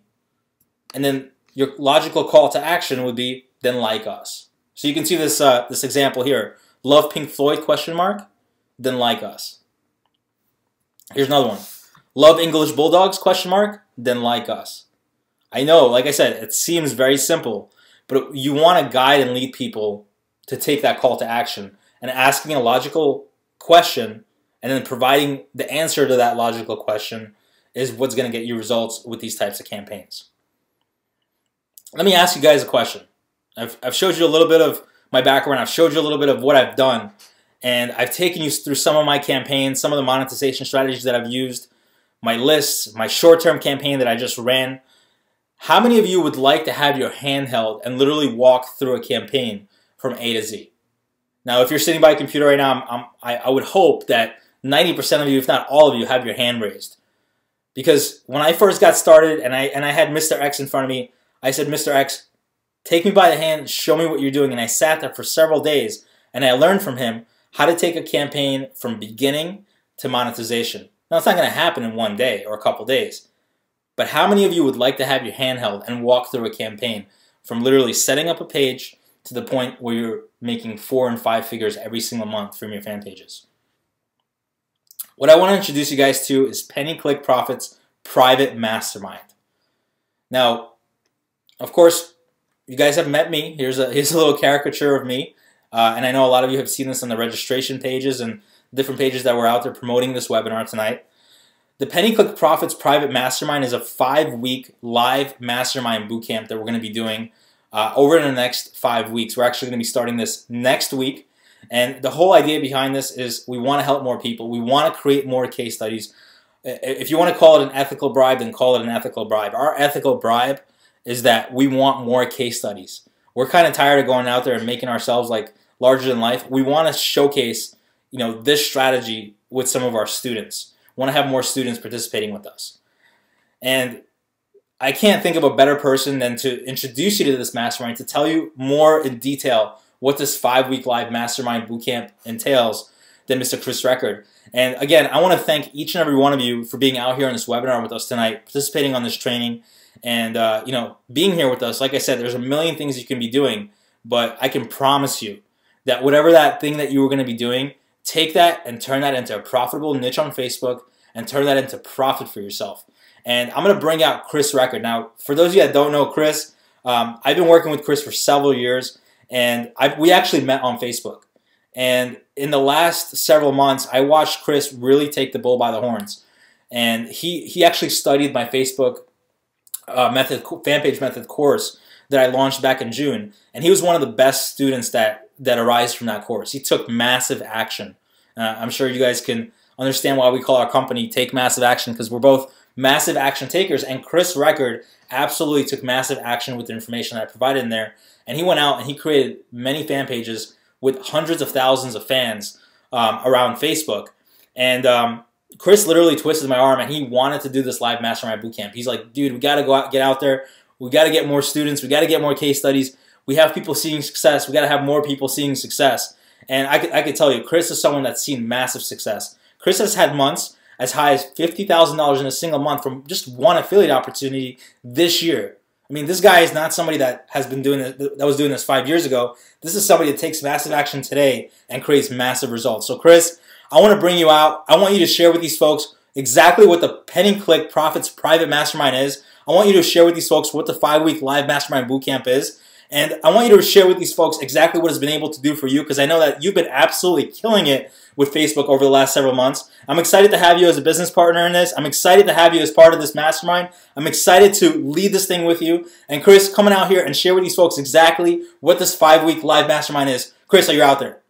Speaker 2: And then your logical call to action would be, then like us. So you can see this, this example here. Love Pink Floyd, question mark, then like us. Here's another one. Love English Bulldogs, question mark, then like us. I know, like I said, it seems very simple, but you want to guide and lead people to take that call to action. And asking a logical question and then providing the answer to that logical question is what's going to get you results with these types of campaigns. Let me ask you guys a question. I've showed you a little bit of my background. I've showed you a little bit of what I've done. And I've taken you through some of my campaigns, some of the monetization strategies that I've used, my lists, my short-term campaign that I just ran. How many of you would like to have your hand held and literally walk through a campaign from A to Z? Now, if you're sitting by a computer right now, I would hope that 90% of you, if not all of you, have your hand raised. Because when I first got started and I had Mr. X in front of me, I said, Mr. X, take me by the hand, show me what you're doing. And I sat there for several days and I learned from him how to take a campaign from beginning to monetization. Now, it's not going to happen in one day or a couple days. But how many of you would like to have your hand held and walk through a campaign from literally setting up a page to the point where you're making 4 and 5 figures every single month from your fan pages? What I want to introduce you guys to is Penny Click Profit's private mastermind. Now, of course, you guys have met me. Here's a little caricature of me. And I know a lot of you have seen this on the registration pages and different pages that were out there promoting this webinar tonight. The Penny Click Profits Private Mastermind is a 5-week live mastermind bootcamp that we're going to be doing over the next 5 weeks. We're actually going to be starting this next week. And the whole idea behind this is we want to help more people. We want to create more case studies. If you want to call it an ethical bribe, then call it an ethical bribe. Our ethical bribe is that we want more case studies. We're kind of tired of going out there and making ourselves like larger than life. We want to showcase, this strategy with some of our students. We want to have more students participating with us. And I can't think of a better person than to introduce you to this mastermind, to tell you more in detail what this 5-week live mastermind bootcamp entails than Mr. Chris Record. And again, I want to thank each and every one of you for being out here on this webinar with us tonight, participating on this training, and being here with us. Like I said, there's a million things you can be doing, but I can promise you that whatever that thing that you were going to be doing, take that and turn that into a profitable niche on Facebook and turn that into profit for yourself. And I'm going to bring out Chris Record. Now, for those of you that don't know Chris, I've been working with Chris for several years, and we actually met on Facebook. And in the last several months, I watched Chris really take the bull by the horns. And he actually studied my Facebook Fanpage method course that I launched back in June. And he was one of the best students that arise from that course. He took massive action. I'm sure you guys can understand why we call our company Take Massive Action, because we're both massive action takers. And Chris Record absolutely took massive action with the information that I provided in there. And he went out and he created many fan pages with hundreds of thousands of fans around Facebook. And Chris literally twisted my arm and he wanted to do this live mastermind bootcamp. He's like, dude, we got to go out, get out there. We got to get more students. We got to get more case studies. We have people seeing success. We got to have more people seeing success. And I could tell you, Chris is someone that's seen massive success. Chris has had months as high as $50,000 in a single month from just one affiliate opportunity this year. I mean, this guy is not somebody that has been doing this, that was doing this 5 years ago. This is somebody that takes massive action today and creates massive results. So Chris, I want to bring you out. I want you to share with these folks exactly what the Penny Click Profits Private Mastermind is. I want you to share with these folks what the 5-week live mastermind bootcamp is. And I want you to share with these folks exactly what it's been able to do for you, because I know that you've been absolutely killing it with Facebook over the last several months. I'm excited to have you as a business partner in this. I'm excited to have you as part of this mastermind. I'm excited to lead this thing with you. And Chris, coming out here and share with these folks exactly what this 5-week live mastermind is. Chris, are you out there?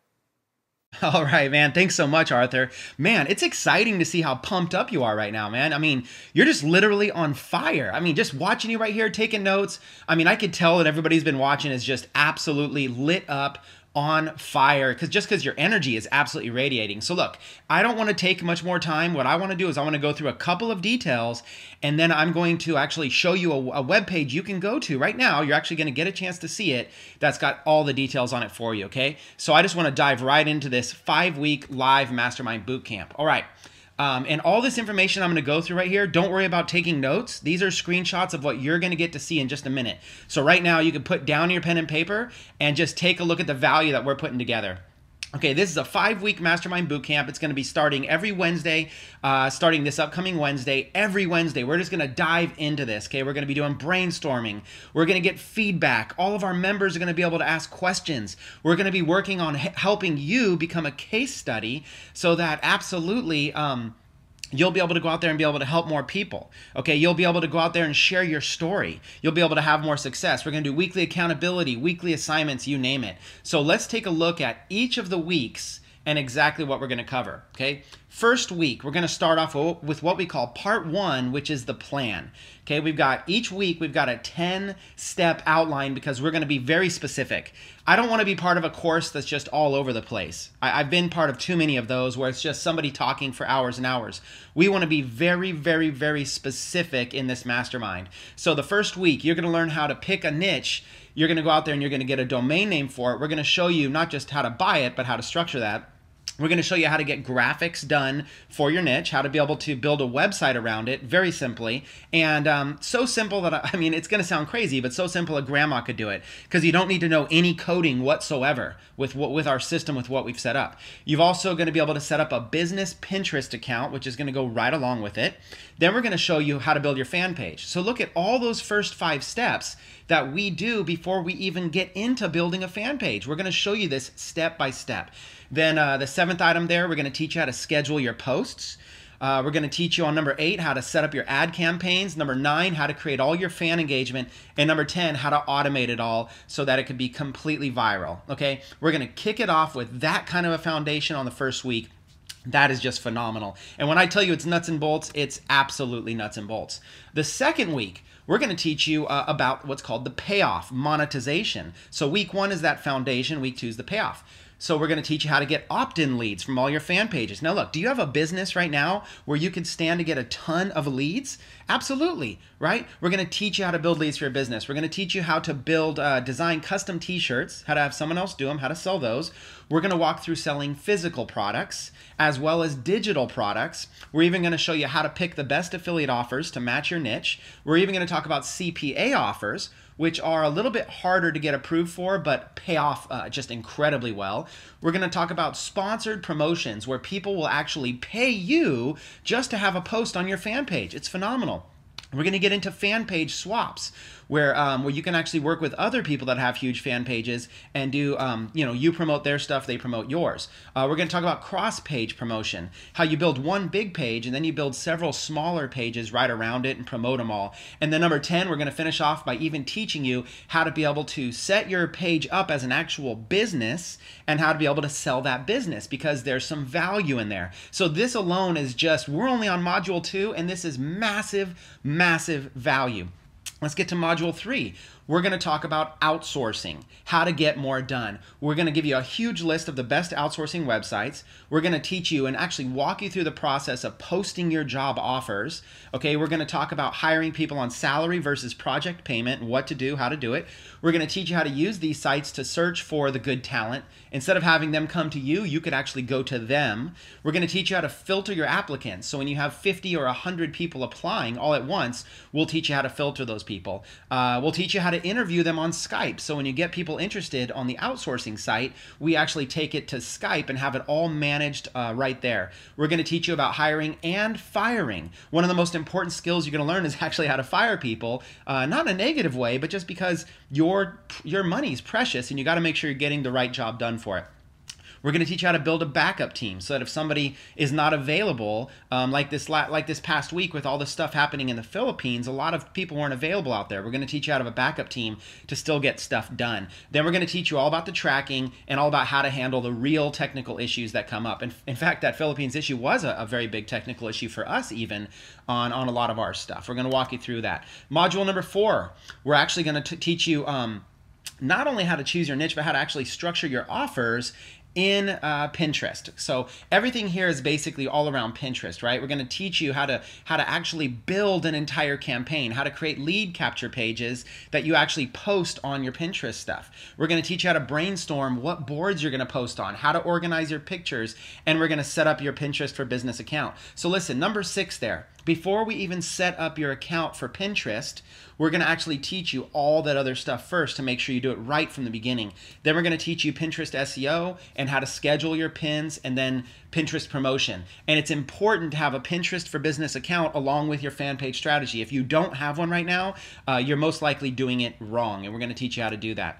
Speaker 1: All right, man. Thanks so much, Arthur. Man, it's exciting to see how pumped up you are right now, man. I mean, you're just literally on fire. I mean, just watching you right here, taking notes. I mean, I could tell that everybody's been watching is just absolutely lit up, on fire, because your energy is absolutely radiating. So look, I don't want to take much more time. What I want to do is I want to go through a couple of details, and then I'm going to actually show you a web page you can go to right now. You're actually going to get a chance to see it. That's got all the details on it for you, okay? So I just want to dive right into this 5-week live mastermind bootcamp. All right. And all this information I'm going to go through right here, don't worry about taking notes. These are screenshots of what you're going to get to see in just a minute. So right now you can put down your pen and paper and just take a look at the value that we're putting together. Okay, this is a 5-week mastermind bootcamp. It's going to be starting every Wednesday, starting this upcoming Wednesday. Every Wednesday, we're just going to dive into this, okay? We're going to be doing brainstorming. We're going to get feedback. All of our members are going to be able to ask questions. We're going to be working on helping you become a case study so that absolutely you'll be able to go out there and be able to help more people. Okay, you'll be able to go out there and share your story. You'll be able to have more success. We're going to do weekly accountability, weekly assignments, you name it. So let's take a look at each of the weeks and exactly what we're going to cover. Okay, first week, we're going to start off with what we call part 1, which is the plan. Okay, each week we've got a 10-step outline because we're going to be very specific. I don't want to be part of a course that's just all over the place. I've been part of too many of those where it's just somebody talking for hours and hours. We want to be very, very, very specific in this mastermind. So the first week, you're going to learn how to pick a niche. You're going to go out there and you're going to get a domain name for it. We're going to show you not just how to buy it, but how to structure that. We're going to show you how to get graphics done for your niche, how to be able to build a website around it very simply. And so simple that, I mean, it's going to sound crazy, but so simple a grandma could do it because you don't need to know any coding whatsoever with our system, with what we've set up. You've also going to be able to set up a business Pinterest account, which is going to go right along with it. Then we're going to show you how to build your fan page. So look at all those first 5 steps that we do before we even get into building a fan page. We're going to show you this step by step. Then the 7th item there, we're going to teach you how to schedule your posts. We're going to teach you on number 8 how to set up your ad campaigns. Number 9, how to create all your fan engagement. And number 10, how to automate it all so that it could be completely viral. Okay, we're going to kick it off with that kind of a foundation on the first week. That is just phenomenal. And when I tell you it's nuts and bolts, it's absolutely nuts and bolts. The second week, we're going to teach you about what's called the payoff, monetization. So week 1 is that foundation. Week 2 is the payoff. So we're going to teach you how to get opt-in leads from all your fan pages. Now look, do you have a business right now where you could stand to get a ton of leads? Absolutely, right? We're going to teach you how to build leads for your business. We're going to teach you how to build, design custom t-shirts, how to have someone else do them, how to sell those. We're going to walk through selling physical products as well as digital products. We're even going to show you how to pick the best affiliate offers to match your niche. We're even going to talk about CPA offers, which are a little bit harder to get approved for, but pay off just incredibly well. We're going to talk about sponsored promotions where people will actually pay you just to have a post on your fan page. It's phenomenal. We're going to get into fan page swaps, where you can actually work with other people that have huge fan pages and do, you promote their stuff, they promote yours. We're going to talk about cross-page promotion, how you build one big page and then you build several smaller pages right around it and promote them all. And then number 10, we're going to finish off by even teaching you how to be able to set your page up as an actual business and how to be able to sell that business because there's some value in there. So this alone is just, we're only on module 2 and this is massive, massive value. Let's get to module 3. We're going to talk about outsourcing, how to get more done. We're going to give you a huge list of the best outsourcing websites. We're going to teach you and actually walk you through the process of posting your job offers. Okay, we're going to talk about hiring people on salary versus project payment, what to do, how to do it. We're going to teach you how to use these sites to search for the good talent. Instead of having them come to you, you could actually go to them. We're going to teach you how to filter your applicants. So when you have 50 or 100 people applying all at once, we'll teach you how to filter those people. We'll teach you how to interview them on Skype. So when you get people interested on the outsourcing site, we actually take it to Skype and have it all managed right there. We're going to teach you about hiring and firing. One of the most important skills you're going to learn is actually how to fire people, not in a negative way, but just because your money's precious and you got to make sure you're getting the right job done for it. We're going to teach you how to build a backup team so that if somebody is not available, like this past week with all this stuff happening in the Philippines, a lot of people weren't available out there. We're going to teach you how to have a backup team to still get stuff done. Then we're going to teach you all about the tracking and all about how to handle the real technical issues that come up. And in fact, that Philippines issue was a very big technical issue for us even on a lot of our stuff. We're going to walk you through that. Module number 4, we're actually going to teach you not only how to choose your niche, but how to actually structure your offers in Pinterest. So everything here is basically all around Pinterest, right? We're going to teach you how to actually build an entire campaign, how to create lead capture pages that you actually post on your Pinterest stuff. We're going to teach you how to brainstorm what boards you're going to post on, how to organize your pictures, and we're going to set up your Pinterest for Business account. So listen, number 6 there. Before we even set up your account for Pinterest, we're going to actually teach you all that other stuff first to make sure you do it right from the beginning. Then we're going to teach you Pinterest SEO and how to schedule your pins, and then Pinterest promotion. And it's important to have a Pinterest for Business account along with your fan page strategy. If you don't have one right now, you're most likely doing it wrong, and we're going to teach you how to do that.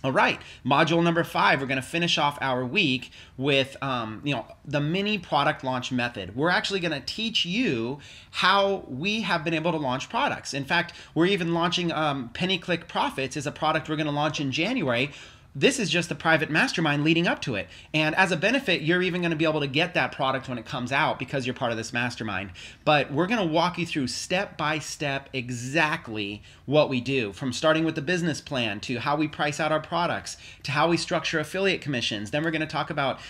Speaker 1: All right, module number 5, we're going to finish off our week with the mini product launch method. We're actually going to teach you how we have been able to launch products. In fact, we're even launching Penny Click Profits is a product we're going to launch in January. This is just the private mastermind leading up to it. And as a benefit, you're even going to be able to get that product when it comes out because you're part of this mastermind. But we're going to walk you through step by step exactly what we do, from starting with the business plan to how we price out our products to how we structure affiliate commissions. Then we're going to talk about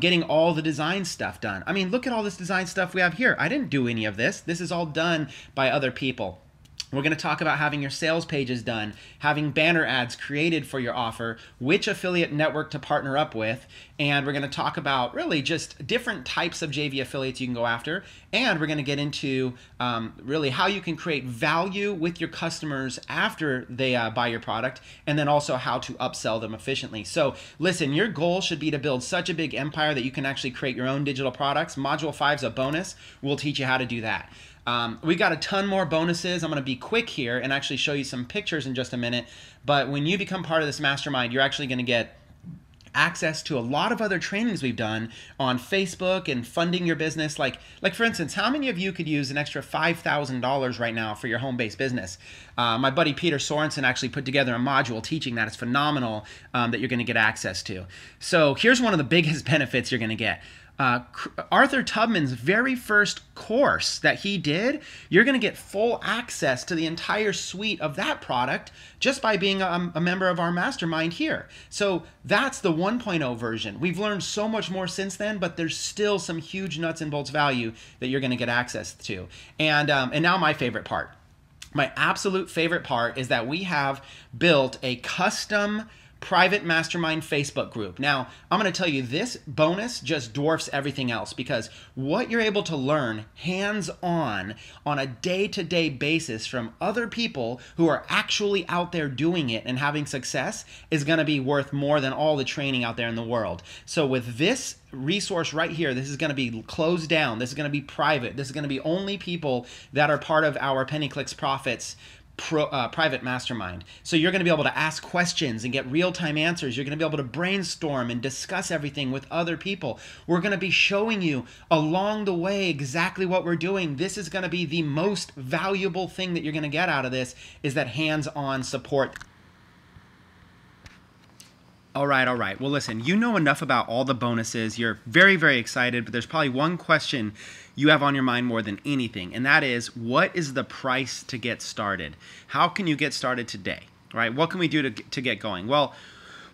Speaker 1: getting all the design stuff done. I mean, look at all this design stuff we have here. I didn't do any of this. This is all done by other people. We're going to talk about having your sales pages done, having banner ads created for your offer, which affiliate network to partner up with, and we're going to talk about really just different types of JV affiliates you can go after, and we're going to get into really how you can create value with your customers after they buy your product, and then also how to upsell them efficiently. So listen, your goal should be to build such a big empire that you can actually create your own digital products. Module 5 is a bonus. We'll teach you how to do that. We got a ton more bonuses. I'm going to be quick here and actually show you some pictures in just a minute. But when you become part of this mastermind, you're actually going to get access to a lot of other trainings we've done on Facebook and funding your business. Like for instance, how many of you could use an extra $5,000 right now for your home-based business? My buddy Peter Sorensen actually put together a module teaching that. It's phenomenal that you're going to get access to. So here's one of the biggest benefits you're going to get. Arthur Tubman's very first course that he did, you're going to get full access to the entire suite of that product just by being a member of our mastermind here. So that's the 1.0 version. We've learned so much more since then, but there's still some huge nuts and bolts value that you're going to get access to. And now my favorite part. My absolute favorite part is that we have built a custom private mastermind Facebook group. Now, I'm going to tell you this bonus just dwarfs everything else, because what you're able to learn hands-on on a day-to-day basis from other people who are actually out there doing it and having success is going to be worth more than all the training out there in the world. So with this resource right here, this is going to be closed down. This is going to be private. This is going to be only people that are part of our Penny Clicks Profits private mastermind. So you're going to be able to ask questions and get real-time answers. You're going to be able to brainstorm and discuss everything with other people. We're going to be showing you along the way exactly what we're doing. This is going to be the most valuable thing that you're going to get out of this, is that hands-on support. All right. Well, listen, you know enough about all the bonuses. You're very, very excited, but there's probably one question you have on your mind more than anything, and that is, what is the price to get started? How can you get started today? All right, what can we do to get going? Well,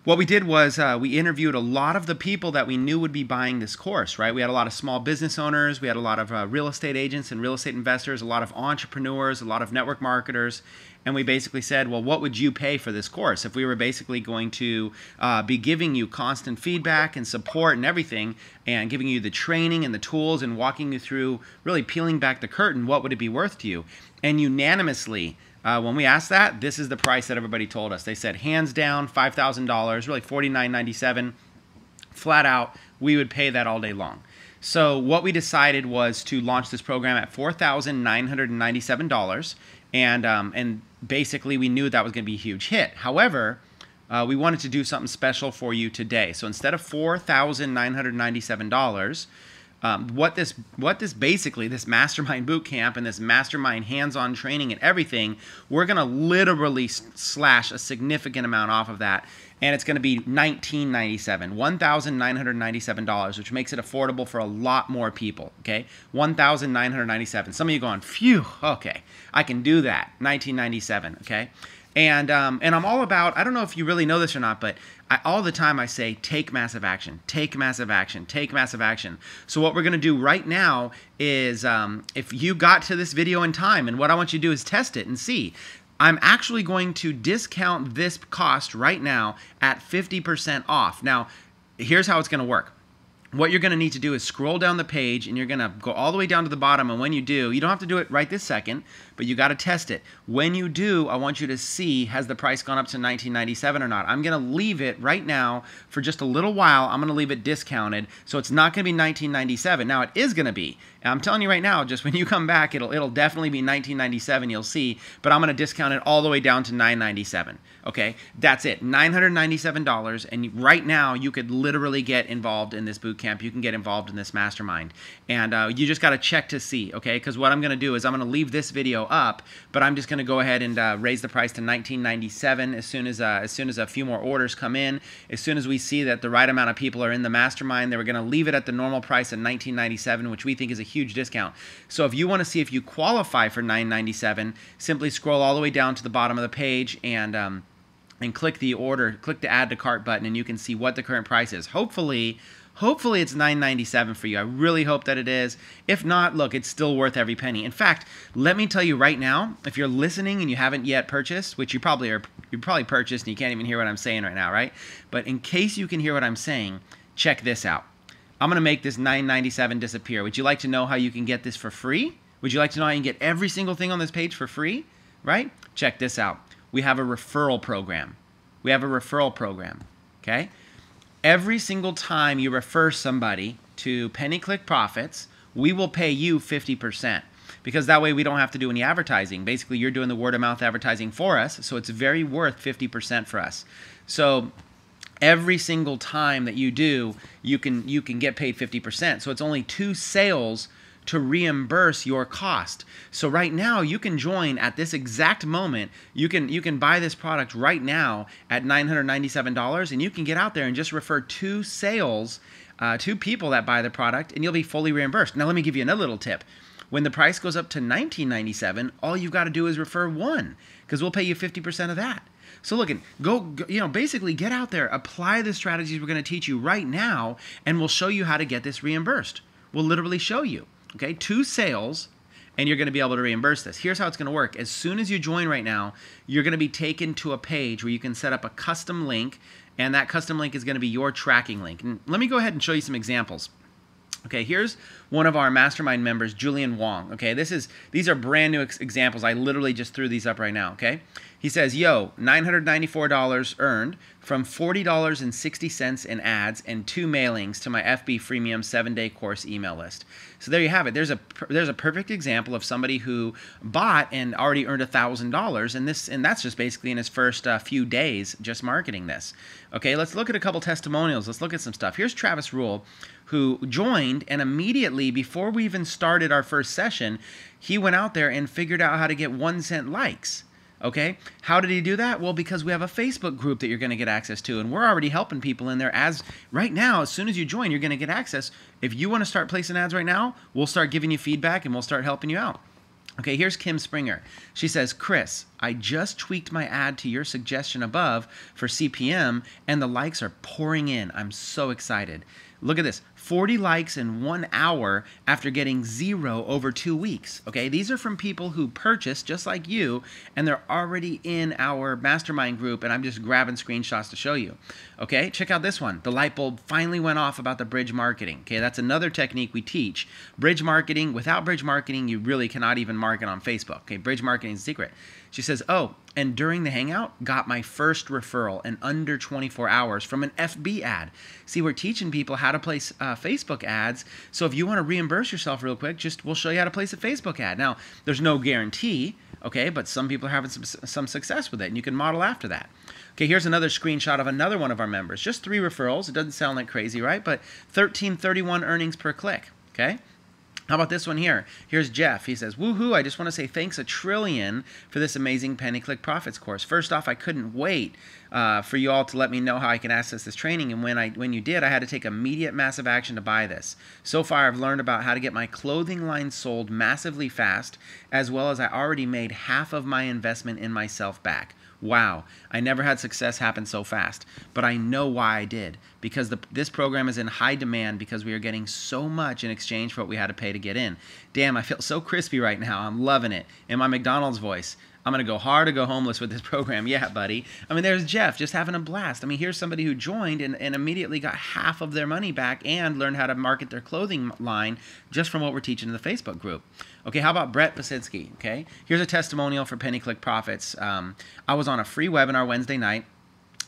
Speaker 1: what we did was we interviewed a lot of the people that we knew would be buying this course, right? We had a lot of small business owners, we had a lot of real estate agents and real estate investors, a lot of entrepreneurs, a lot of network marketers, and we basically said, well, what would you pay for this course? If we were basically going to be giving you constant feedback and support and everything, and giving you the training and the tools and walking you through, really peeling back the curtain, what would it be worth to you? And unanimously, when we asked that, this is the price that everybody told us. They said, hands down, $5,000, really $49.97, flat out, we would pay that all day long. So what we decided was to launch this program at $4,997, and basically we knew that was going to be a huge hit. However, we wanted to do something special for you today. So instead of $4,997, what this basically, this mastermind boot camp and this mastermind hands-on training and everything, we're going to literally slash a significant amount off of that, and it's going to be $1,997, which makes it affordable for a lot more people. Okay, $1,997. Some of you going, phew, okay, I can do that. $1,997. Okay. And I'm all about, I don't know if you really know this or not, but all the time I say, take massive action, take massive action, take massive action. So what we're going to do right now is, if you got to this video in time, and what I want you to do is test it and see. I'm actually going to discount this cost right now at 50% off. Now, here's how it's going to work. What you're going to need to do is scroll down the page, and you're going to go all the way down to the bottom. And when you do, you don't have to do it right this second, but you got to test it. When you do, I want you to see, has the price gone up to $19.97 or not? I'm going to leave it right now for just a little while. I'm going to leave it discounted, so it's not going to be $19.97. Now, it is going to be. And I'm telling you right now, just when you come back, it'll definitely be $19.97. You'll see, but I'm going to discount it all the way down to $9.97. Okay, that's it, $997. And right now, you could literally get involved in this boot camp. You can get involved in this mastermind, and you just got to check to see. Okay, because what I'm going to do is I'm going to leave this video up, but I'm just going to go ahead and raise the price to $19.97 as soon as a few more orders come in. As soon as we see that the right amount of people are in the mastermind, then we're going to leave it at the normal price at $19.97, which we think is a huge discount. So if you want to see if you qualify for $9.97, simply scroll all the way down to the bottom of the page and click the add to cart button, and you can see what the current price is. Hopefully it's $9.97 for you. I really hope that it is. If not, look, it's still worth every penny. In fact, let me tell you right now, if you're listening and you haven't yet purchased, which you probably purchased and you can't even hear what I'm saying right now, right? But in case you can hear what I'm saying, check this out. I'm going to make this $9.97 disappear. Would you like to know how you can get this for free? Would you like to know how you can get every single thing on this page for free? Right? Check this out. We have a referral program. We have a referral program, okay? Every single time you refer somebody to Penny Click Profits, we will pay you 50%, because that way we don't have to do any advertising. Basically, you're doing the word of mouth advertising for us, so it's very worth 50% for us. So every single time that you do, you can get paid 50%. So it's only 2 sales to reimburse your cost. So right now, you can join at this exact moment. You can buy this product right now at $997, and you can get out there and just refer 2 sales, 2 people that buy the product, and you'll be fully reimbursed. Now, let me give you another little tip. When the price goes up to $19.97, all you've got to do is refer 1, because we'll pay you 50% of that. So look, basically get out there, apply the strategies we're going to teach you right now, and we'll show you how to get this reimbursed. We'll literally show you. Okay, 2 sales, and you're going to be able to reimburse this. Here's how it's going to work. As soon as you join right now, you're going to be taken to a page where you can set up a custom link, and that custom link is going to be your tracking link. And let me go ahead and show you some examples. Okay, here's one of our mastermind members, Julian Wong. Okay, these are brand new examples. I literally just threw these up right now. Okay, he says, yo, $994 earned from $40.60 in ads and 2 mailings to my FB Freemium 7-day course email list. So there you have it. There's a perfect example of somebody who bought and already earned $1,000, and that's just basically in his first few days just marketing this. Okay, let's look at a couple testimonials. Let's look at some stuff. Here's Travis Rule, who joined, and immediately before we even started our first session, he went out there and figured out how to get 1-cent likes. Okay, how did he do that? Well, because we have a Facebook group that you're going to get access to, and we're already helping people in there. As right now, as soon as you join, you're going to get access. If you want to start placing ads right now, we'll start giving you feedback and we'll start helping you out. Okay, here's Kim Springer. She says, Chris, I just tweaked my ad to your suggestion above for CPM, and the likes are pouring in. I'm so excited. Look at this, 40 likes in 1 hour after getting 0 over 2 weeks. Okay, these are from people who purchased just like you, and they're already in our mastermind group, and I'm just grabbing screenshots to show you. Okay, check out this one. The light bulb finally went off about the bridge marketing. Okay, that's another technique we teach. Bridge marketing, without bridge marketing, you really cannot even market on Facebook. Okay, bridge marketing is a secret. She says, oh, and during the hangout, got my first referral in under 24 hours from an FB ad. See, we're teaching people how to place Facebook ads. So if you want to reimburse yourself real quick, we'll show you how to place a Facebook ad. Now, there's no guarantee, okay, but some people are having some success with it, and you can model after that. Okay, here's another screenshot of another one of our members. Just 3 referrals. It doesn't sound like crazy, right? But 1331 earnings per click, okay? How about this one here? Here's Jeff. He says, woohoo, I just want to say thanks a trillion for this amazing Penny Click Profits course. First off, I couldn't wait for you all to let me know how I can access this training, and when you did, I had to take immediate massive action to buy this. So far, I've learned about how to get my clothing line sold massively fast, as well as I already made half of my investment in myself back. Wow, I never had success happen so fast, but I know why I did. Because this program is in high demand because we are getting so much in exchange for what we had to pay to get in. Damn, I feel so crispy right now. I'm loving it. In my McDonald's voice. I'm going to go hard or go homeless with this program. Yeah, buddy. I mean, there's Jeff just having a blast. I mean, here's somebody who joined and immediately got half of their money back and learned how to market their clothing line just from what we're teaching in the Facebook group. Okay, how about Brett Basidsky? Okay, here's a testimonial for Penny Click Profits. I was on a free webinar Wednesday night.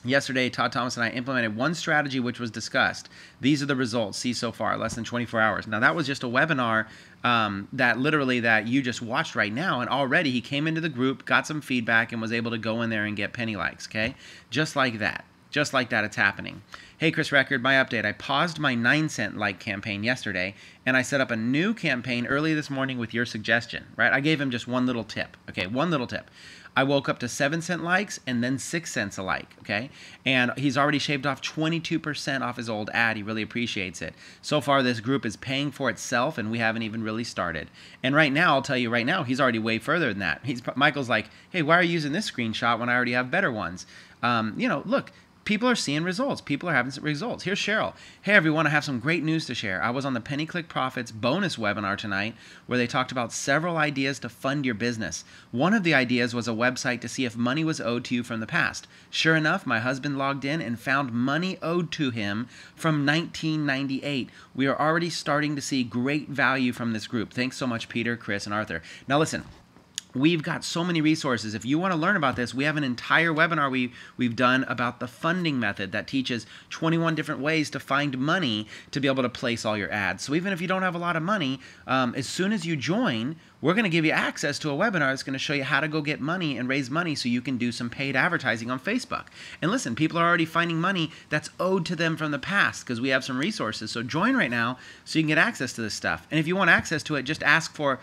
Speaker 1: Yesterday, Todd Thomas and I implemented one strategy which was discussed. These are the results. See so far, less than 24 hours. Now, that was just a webinar that you just watched right now, and already he came into the group, got some feedback, and was able to go in there and get penny likes, okay? Just like that. Just like that, it's happening. Hey, Chris Record, my update. I paused my 9-cent like campaign yesterday, and I set up a new campaign early this morning with your suggestion, right? I gave him just one little tip, okay? One little tip. I woke up to 7-cent likes and then 6 cents a like, okay? And he's already shaved off 22% off his old ad. He really appreciates it. So far, this group is paying for itself, and we haven't even really started. And right now, I'll tell you right now, he's already way further than that. Michael's like, hey, why are you using this screenshot when I already have better ones? Look, people are seeing results. People are having some results. Here's Cheryl. Hey, everyone, I have some great news to share. I was on the Penny Click Profits bonus webinar tonight where they talked about several ideas to fund your business. One of the ideas was a website to see if money was owed to you from the past. Sure enough, my husband logged in and found money owed to him from 1998. We are already starting to see great value from this group. Thanks so much, Peter, Chris, and Arthur. Now, listen. We've got so many resources. If you want to learn about this, we have an entire webinar we've done about the funding method that teaches 21 different ways to find money to be able to place all your ads. So even if you don't have a lot of money, as soon as you join, we're going to give you access to a webinar that's going to show you how to go get money and raise money so you can do some paid advertising on Facebook. And listen, people are already finding money that's owed to them from the past because we have some resources. So join right now so you can get access to this stuff. And if you want access to it, just ask for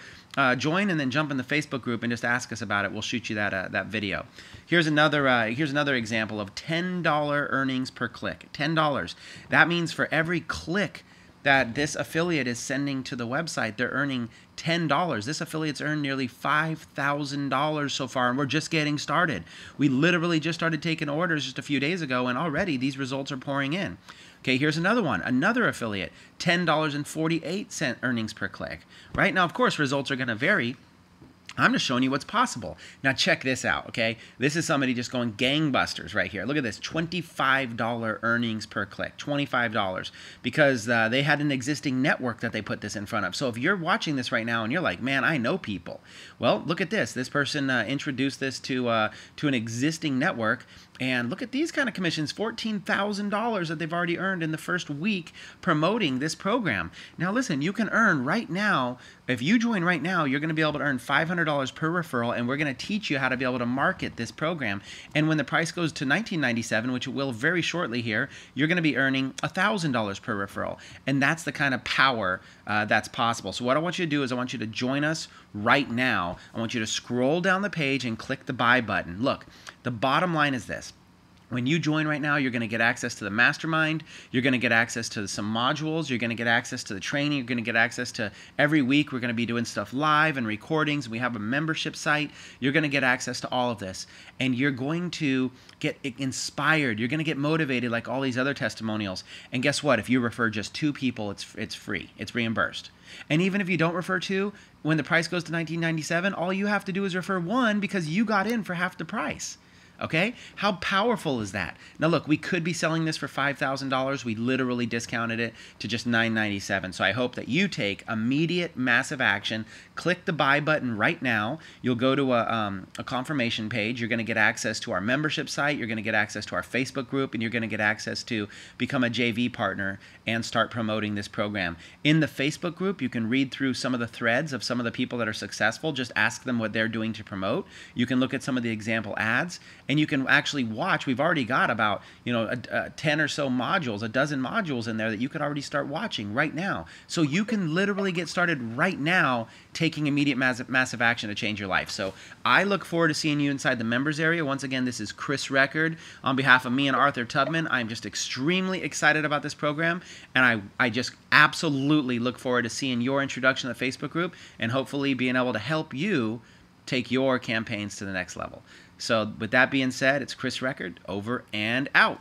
Speaker 1: join and then jump in the Facebook group and just ask us about it. We'll shoot you that video. Here's another example of $10 earnings per click. $10. That means for every click that this affiliate is sending to the website, they're earning $10. This affiliate's earned nearly $5,000 so far, and we're just getting started. We literally just started taking orders just a few days ago, and already these results are pouring in. Okay, here's another one, another affiliate, $10.48 earnings per click. Right now, of course, results are going to vary. I'm just showing you what's possible. Now check this out, okay? This is somebody just going gangbusters right here. Look at this, $25 earnings per click, $25, because they had an existing network that they put this in front of. So if you're watching this right now and you're like, man, I know people. Well, look at this. This person introduced this to an existing network, and look at these kind of commissions, $14,000 that they've already earned in the first week promoting this program. Now listen, you can earn right now, if you join right now, you're going to be able to earn $500 per referral, and we're going to teach you how to be able to market this program. And when the price goes to $19.97, which it will very shortly here, you're going to be earning $1,000 per referral. And that's the kind of power that's possible. So what I want you to do is I want you to join us right now. I want you to scroll down the page and click the buy button. Look, the bottom line is this. When you join right now, you're going to get access to the Mastermind. You're going to get access to some modules. You're going to get access to the training. You're going to get access to every week. We're going to be doing stuff live and recordings. We have a membership site. You're going to get access to all of this. And you're going to get inspired. You're going to get motivated like all these other testimonials. And guess what? If you refer just 2 people, it's free. It's reimbursed. And even if you don't refer 2, when the price goes to $19.97, all you have to do is refer 1 because you got in for half the price. Okay? How powerful is that? Now look, we could be selling this for $5,000. We literally discounted it to just $9.97. So I hope that you take immediate massive action. Click the buy button right now. You'll go to a confirmation page. You're going to get access to our membership site. You're going to get access to our Facebook group, and you're going to get access to become a JV partner and start promoting this program. In the Facebook group, you can read through some of the threads of some of the people that are successful. Just ask them what they're doing to promote. You can look at some of the example ads, and you can actually watch. We've already got about 10 or so modules, a dozen modules in there that you could already start watching right now. So you can literally get started right now taking immediate massive action to change your life. So I look forward to seeing you inside the members area. Once again, this is Chris Record. On behalf of me and Arthur Tubman, I'm just extremely excited about this program, and I just absolutely look forward to seeing your introduction to the Facebook group and hopefully being able to help you take your campaigns to the next level. So with that being said, it's Chris Record, over and out.